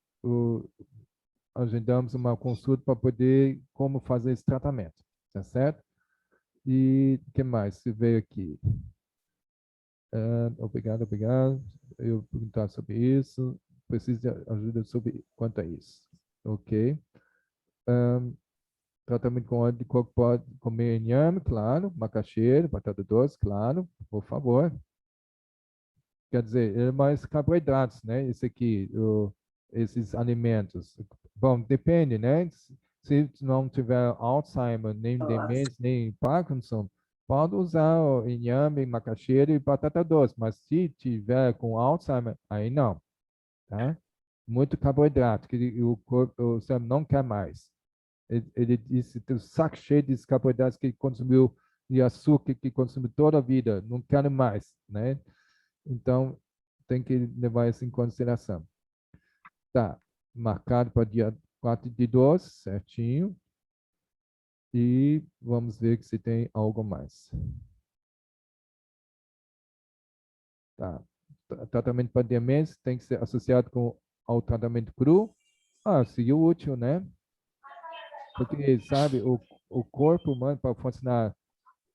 agendamos uma consulta para poder como fazer esse tratamento, tá certo? E o que mais? Se veio aqui. Obrigado. Eu vou perguntar sobre isso. Preciso de ajuda sobre quanto a isso. Ok. Tratamento com óleo de coco pode comer inhame, claro. Macaxeira, batata doce, claro. Por favor. Quer dizer, é mais carboidratos, né? Esse aqui, esses alimentos. Bom, depende, né? Se não tiver Alzheimer, nem demência, nem Parkinson, pode usar o inhame, macaxeira e batata doce, mas se tiver com Alzheimer, aí não, tá? Muito carboidrato, que o corpo, o cérebro não quer mais. Ele disse que o saco cheio de carboidratos que ele consumiu e açúcar que consumiu toda a vida, não quer mais, né? Então, tem que levar isso em consideração. Tá, marcado para dia 4 de 12, certinho. E vamos ver se tem algo mais. Tá. Tratamento para demência tem que ser associado ao tratamento cru. Seria útil, né? Porque, sabe, o corpo humano, para funcionar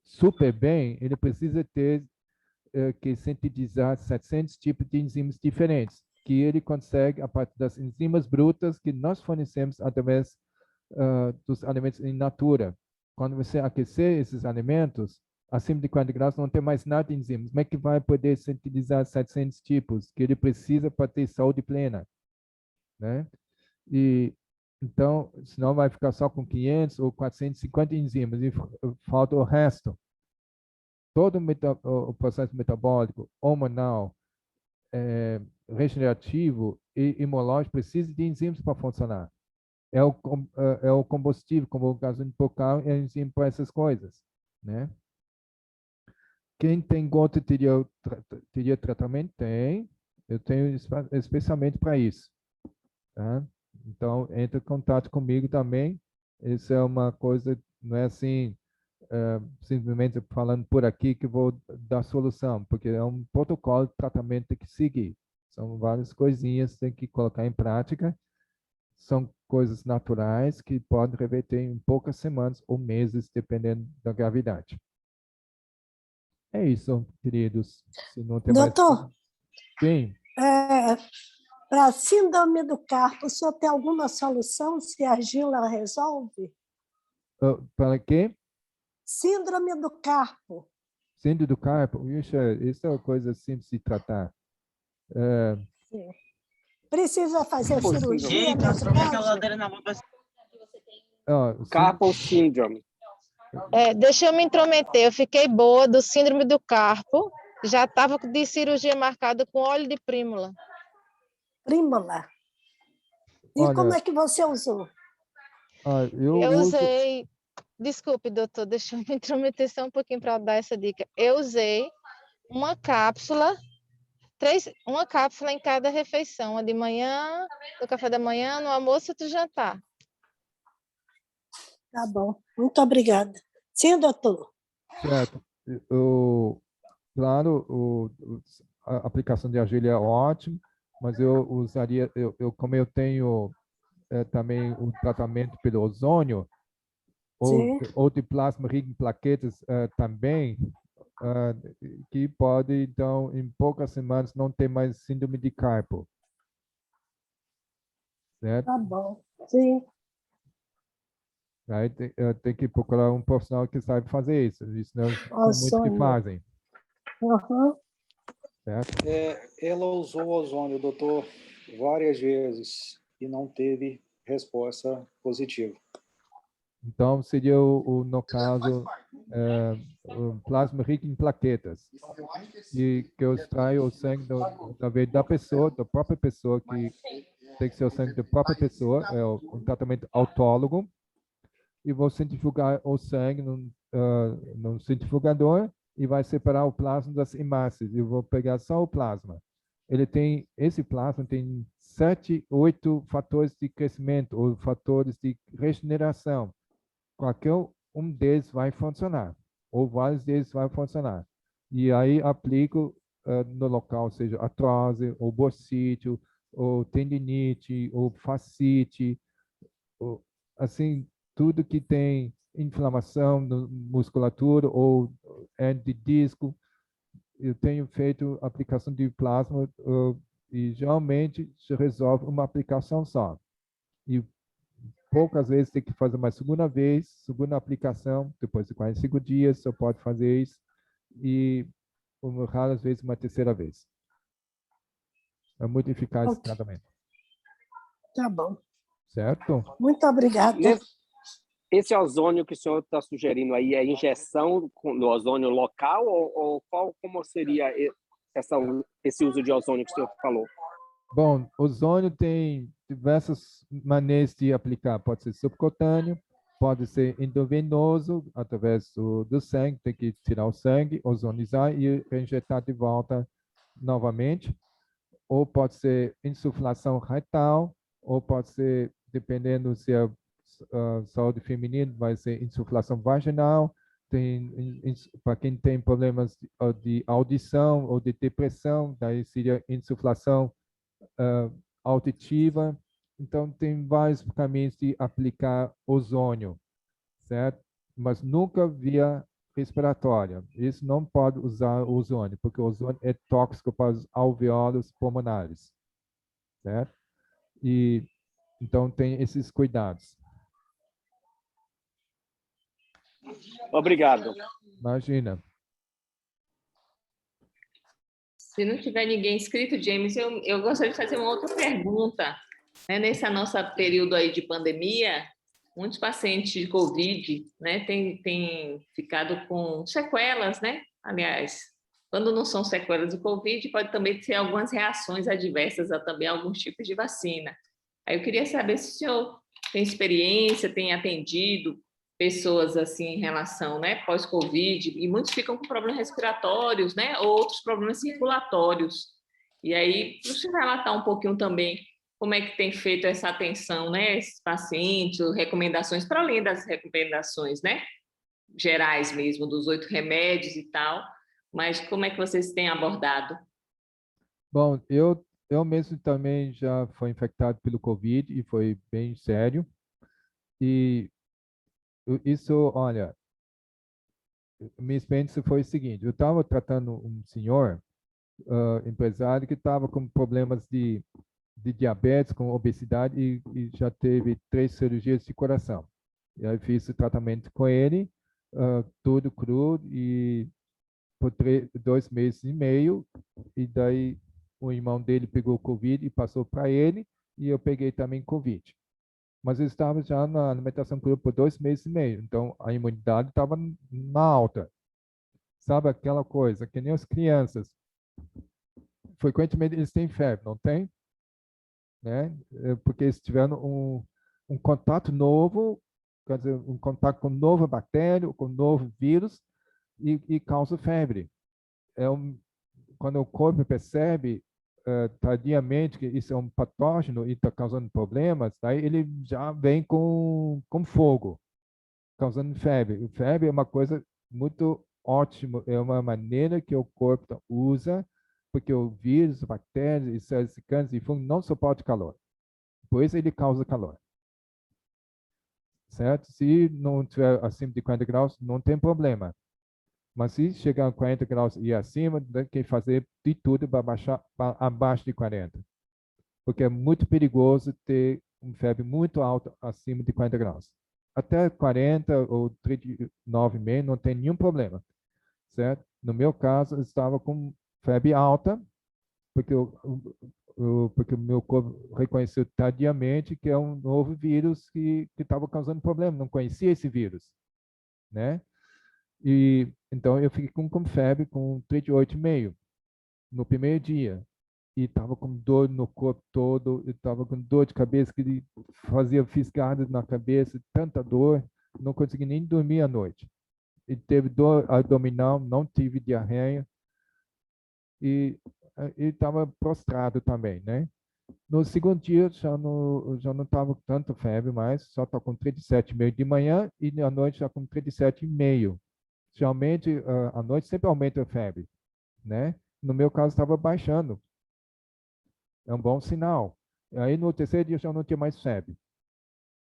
super bem, ele precisa ter que sintetizar 700 tipos de enzimas diferentes, que ele consegue a partir das enzimas brutas que nós fornecemos através dos alimentos in natura. Quando você aquecer esses alimentos, acima de 40 graus não tem mais nada de enzimas. Como é que vai poder sintetizar 700 tipos que ele precisa para ter saúde plena, né? E então, senão vai ficar só com 500 ou 450 enzimas e falta o resto. Todo o processo metabólico, hormonal, regenerativo e imunológico precisa de enzimas para funcionar. É o combustível, como o gasolina por carro, é enzima para essas coisas, né? Quem tem gota teria tratamento? Tem. Eu tenho especialmente para isso, tá? Então, entre em contato comigo também. Isso é uma coisa, não é assim, simplesmente falando por aqui que vou dar solução, porque é um protocolo de tratamento que tem que seguir. São várias coisinhas que tem que colocar em prática. São coisas naturais que podem reverter em poucas semanas ou meses, dependendo da gravidade. É isso, queridos. Se não tem mais... Doutor, Sim. para síndrome do carpo, o senhor tem alguma solução se a argila resolve? Para quê? Síndrome do carpo. Síndrome do carpo? Isso é uma coisa simples de tratar. Sim. Precisa fazer cirurgia Eita, nesse troquei a caso? ladeira na boca. Carpal syndrome. Deixa eu me intrometer. Eu fiquei boa do síndrome do carpo. Já estava de cirurgia marcada com óleo de prímula. Prímula. E Olha, como é que você usou? Eu usei... Desculpe, doutor, deixa eu me intrometer só um pouquinho para dar essa dica. Eu usei uma cápsula, uma cápsula em cada refeição. Uma de manhã, do café da manhã, no almoço e do jantar. Tá bom. Muito obrigada. Sim, doutor. Certo. Claro, a aplicação de argila é ótimo, mas eu usaria, como eu tenho também o tratamento pelo ozônio, ou de plasma rico em plaquetas também, que pode, então, em poucas semanas, não ter mais síndrome de carpo. Certo? Tá bom. Sim. Aí tem que procurar um profissional que sabe fazer isso. Isso não são muitos que fazem. Uhum. Certo? Ela usou o ozônio, doutor, várias vezes e não teve resposta positiva. Então, seria, no caso, o plasma rico em plaquetas, que eu extraio o sangue da pessoa, da própria pessoa, que tem que ser o sangue da própria pessoa, é um tratamento autólogo, e vou centrifugar o sangue num centrifugador e vai separar o plasma das hemácias. Eu vou pegar só o plasma. Esse plasma tem 7, 8 fatores de crescimento ou fatores de regeneração. Qualquer um deles vai funcionar, ou vários deles vai funcionar. E aí aplico no local, seja artrose, ou bursite, ou tendinite, ou fascite, ou, assim, tudo que tem inflamação na musculatura ou de disco. Eu tenho feito aplicação de plasma e geralmente se resolve uma aplicação só. E poucas vezes tem que fazer uma segunda aplicação, depois de 45 dias, só pode fazer isso, e raras vezes uma terceira vez. É muito eficaz esse tratamento. Tá bom. Certo? Muito obrigada. Esse ozônio que o senhor está sugerindo aí é injeção no ozônio local ou como seria esse uso de ozônio que o senhor falou? Bom, ozônio tem diversas maneiras de aplicar. Pode ser subcutâneo, pode ser endovenoso, através do sangue, tem que tirar o sangue, ozonizar e reinjetar de volta novamente. Ou pode ser insuflação retal, ou pode ser, dependendo se é saúde feminina, vai ser insuflação vaginal. Para quem tem problemas de audição ou de depressão, daí seria insuflação auditiva. Então, tem vários caminhos de aplicar ozônio, certo? Mas nunca via respiratória. Isso não pode usar o ozônio, porque o ozônio é tóxico para os alvéolos pulmonares, certo? E então tem esses cuidados. Obrigado. Imagina. Se não tiver ninguém inscrito, James, eu gostaria de fazer uma outra pergunta. Né? Nesse nosso período aí de pandemia, muitos pacientes de Covid, né, têm ficado com sequelas, né? Aliás, quando não são sequelas de Covid, pode também ter algumas reações adversas a também alguns tipos de vacina. Aí eu queria saber se o senhor tem experiência, tem atendido pessoas assim em relação, né, pós-Covid, e muitos ficam com problemas respiratórios, né, ou outros problemas circulatórios. E aí, para o senhor relatar um pouquinho também como é que tem feito essa atenção, né, esses pacientes, recomendações, para além das recomendações, né, gerais mesmo, dos 8 remédios e tal, mas como é que vocês têm abordado? Bom, eu mesmo também já fui infectado pelo Covid e foi bem sério. E isso, olha, minha experiência foi o seguinte: eu estava tratando um senhor, empresário, que estava com problemas de diabetes, com obesidade e já teve 3 cirurgias de coração. E aí fiz o tratamento com ele, tudo cru, e por 2 meses e meio, e daí o irmão dele pegou Covid e passou para ele, e eu peguei também Covid. Mas eu estava já na alimentação crua por 2 meses e meio, então a imunidade estava na alta. Sabe aquela coisa, que nem as crianças, frequentemente eles têm febre, não tem? Né? Porque eles tiveram um contato novo, quer dizer, um contato com nova bactéria, com novo vírus, e causa febre. Quando o corpo percebe tardiamente que isso é um patógeno e está causando problemas, daí ele já vem com fogo, causando febre. O febre é uma coisa muito ótima, é uma maneira que o corpo usa, porque o vírus, bactérias, e células cicanas e fungos não suportam calor. Por isso ele causa calor. Certo? Se não tiver acima de 40 graus, não tem problema. Mas se chegar a 40 graus e acima, tem que fazer de tudo para baixar para abaixo de 40. Porque é muito perigoso ter uma febre muito alta acima de 40 graus. Até 40 ou 39,5 não tem nenhum problema. Certo? No meu caso, eu estava com febre alta, porque porque o meu corpo reconheceu tardiamente que é um novo vírus que estava causando problema. Não conhecia esse vírus, né? E então eu fiquei com febre com 38,5 no primeiro dia. E estava com dor no corpo todo, estava com dor de cabeça que fazia fisgadas na cabeça, tanta dor, não consegui nem dormir à noite. E teve dor abdominal, não tive diarreia e estava prostrado também, né? No segundo dia já não estava com tanta febre mais, só estava com 37,5 de manhã e à noite já com 37,5. Geralmente, à noite sempre aumenta a febre, né? No meu caso, estava baixando. É um bom sinal. Aí, no terceiro dia, já não tinha mais febre.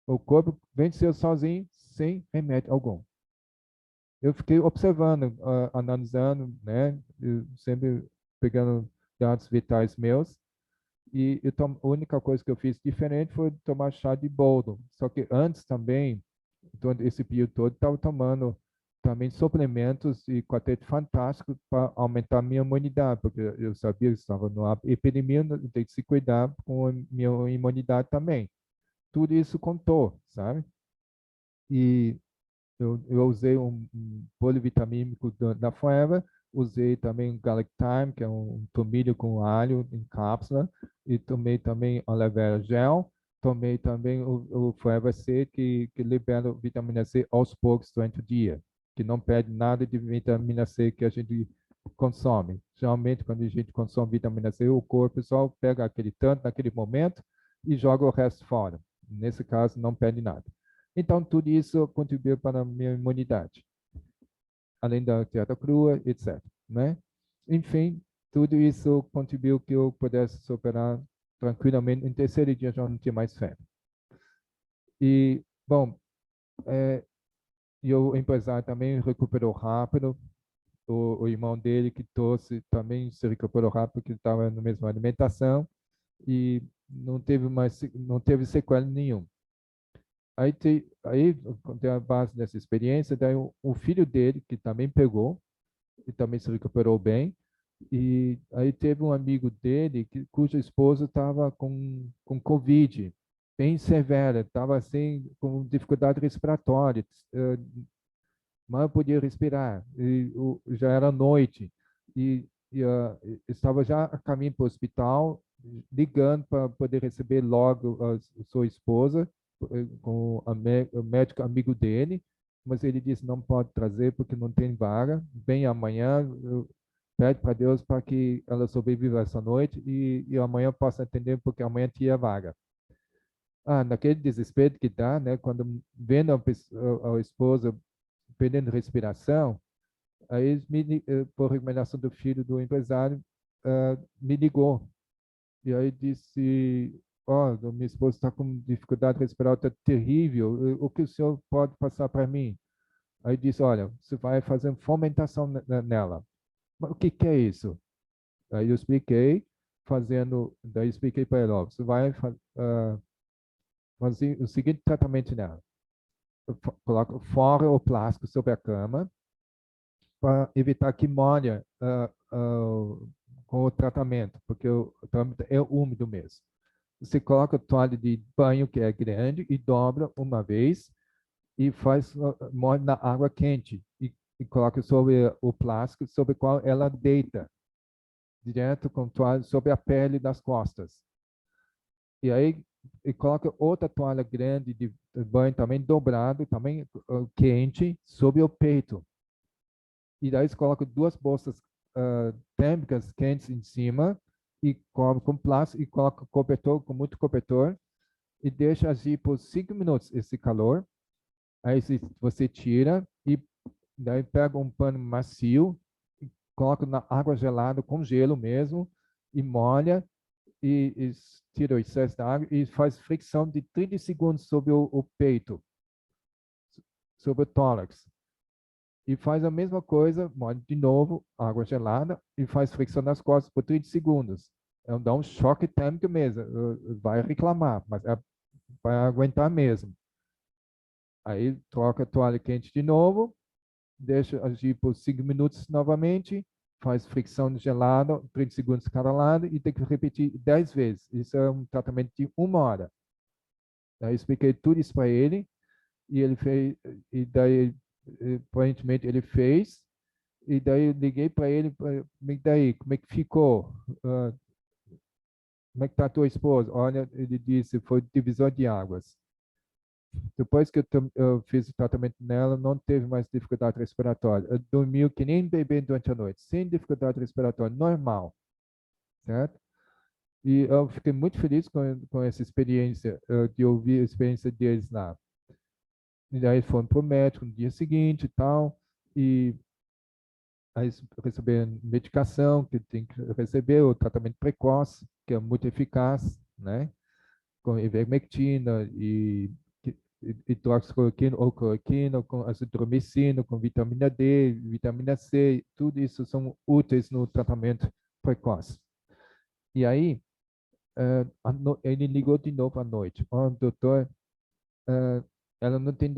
O corpo venceu sozinho, sem remédio algum. Eu fiquei observando, analisando, né? Eu sempre pegando dados vitais meus. E a única coisa que eu fiz diferente foi tomar chá de boldo. Só que antes também, todo esse período todo, estava tomando também suplementos e quarteto fantástico para aumentar a minha imunidade, porque eu sabia que estava numa epidemia, eu tenho que se cuidar com a minha imunidade também. Tudo isso contou, sabe? E eu usei um polivitamínico da Forever, usei também o Garlic Thyme, que é um tomilho com alho em cápsula, e tomei também aloe vera gel, tomei também o Forever C, que libera vitamina C aos poucos durante o dia, que não perde nada de vitamina C que a gente consome. Geralmente, quando a gente consome vitamina C, o corpo só pega aquele tanto naquele momento e joga o resto fora. Nesse caso, não perde nada. Então, tudo isso contribuiu para a minha imunidade, além da dieta crua, etc. Né? Enfim, tudo isso contribuiu que eu pudesse superar tranquilamente. No terceiro dia já não tinha mais febre. E, bom, e o empresário também recuperou rápido. O irmão dele que trouxe também se recuperou rápido, porque estava na mesma alimentação e não teve sequela nenhuma. Aí tem a base dessa experiência, daí o filho dele, que também pegou, e também se recuperou bem, e aí teve um amigo dele cuja esposa estava com Covid, bem severa, estava assim, com dificuldade respiratória, mal podia respirar, já era noite, estava já a caminho para o hospital, ligando para poder receber logo a sua esposa, com o médico amigo dele, mas ele disse não pode trazer porque não tem vaga, bem amanhã, pede para Deus para que ela sobreviva essa noite e amanhã possa atender porque amanhã tinha vaga. Naquele desespero que dá, né, quando vendo a esposa perdendo respiração, aí por recomendação do filho do empresário, me ligou. E aí disse, minha esposa está com dificuldade respiratória terrível, o que o senhor pode passar para mim? Aí disse, olha, você vai fazer fomentação nela. Mas o que é isso? Aí eu expliquei, daí expliquei para ela, você vai fazer o seguinte tratamento nela. Coloca fora o plástico sobre a cama, para evitar que molhe com o tratamento, porque o tratamento é úmido mesmo. Você coloca a toalha de banho, que é grande, e dobra uma vez, e molhe na água quente, e coloca sobre o plástico sobre o qual ela deita, direto com toalha sobre a pele das costas. E aí coloca outra toalha grande de banho também dobrado, também quente, sobre o peito. E daí você coloca duas bolsas térmicas quentes em cima e cobre com plástico e coloca cobertor, com muito cobertor, e deixa agir por 5 minutos esse calor. Aí você tira e daí pega um pano macio, e coloca na água gelada com gelo mesmo e molha e tira o excesso da água e faz fricção de 30 segundos sobre o peito, sobre o tórax. E faz a mesma coisa, molha de novo, água gelada, e faz fricção nas costas por 30 segundos. Dá um choque térmico mesmo. Vai reclamar, mas vai aguentar mesmo. Aí troca a toalha quente de novo, deixa agir por 5 minutos novamente, faz fricção gelada, 30 segundos cada lado, e tem que repetir 10 vezes. Isso é um tratamento de 1 hora. Aí expliquei tudo isso para ele, e ele fez, e daí aparentemente ele fez, e daí eu liguei para ele, e daí, como é que ficou? Como é que está a tua esposa? Olha, ele disse, foi divisor de águas. Depois que eu fiz o tratamento nela, não teve mais dificuldade respiratória. Eu dormiu que nem bebê durante a noite, sem dificuldade respiratória, normal, certo? E eu fiquei muito feliz com essa experiência, de ouvir a experiência deles lá. E daí foram para o médico no dia seguinte e tal, e aí receberam medicação que tem que receber, o tratamento precoce, que é muito eficaz, né? Com ivermectina e hidroxicloroquina ou cloroquina, com azitromicina, com vitamina D, vitamina C, tudo isso são úteis no tratamento precoce. E aí, ele ligou de novo à noite. Doutor, ela não tem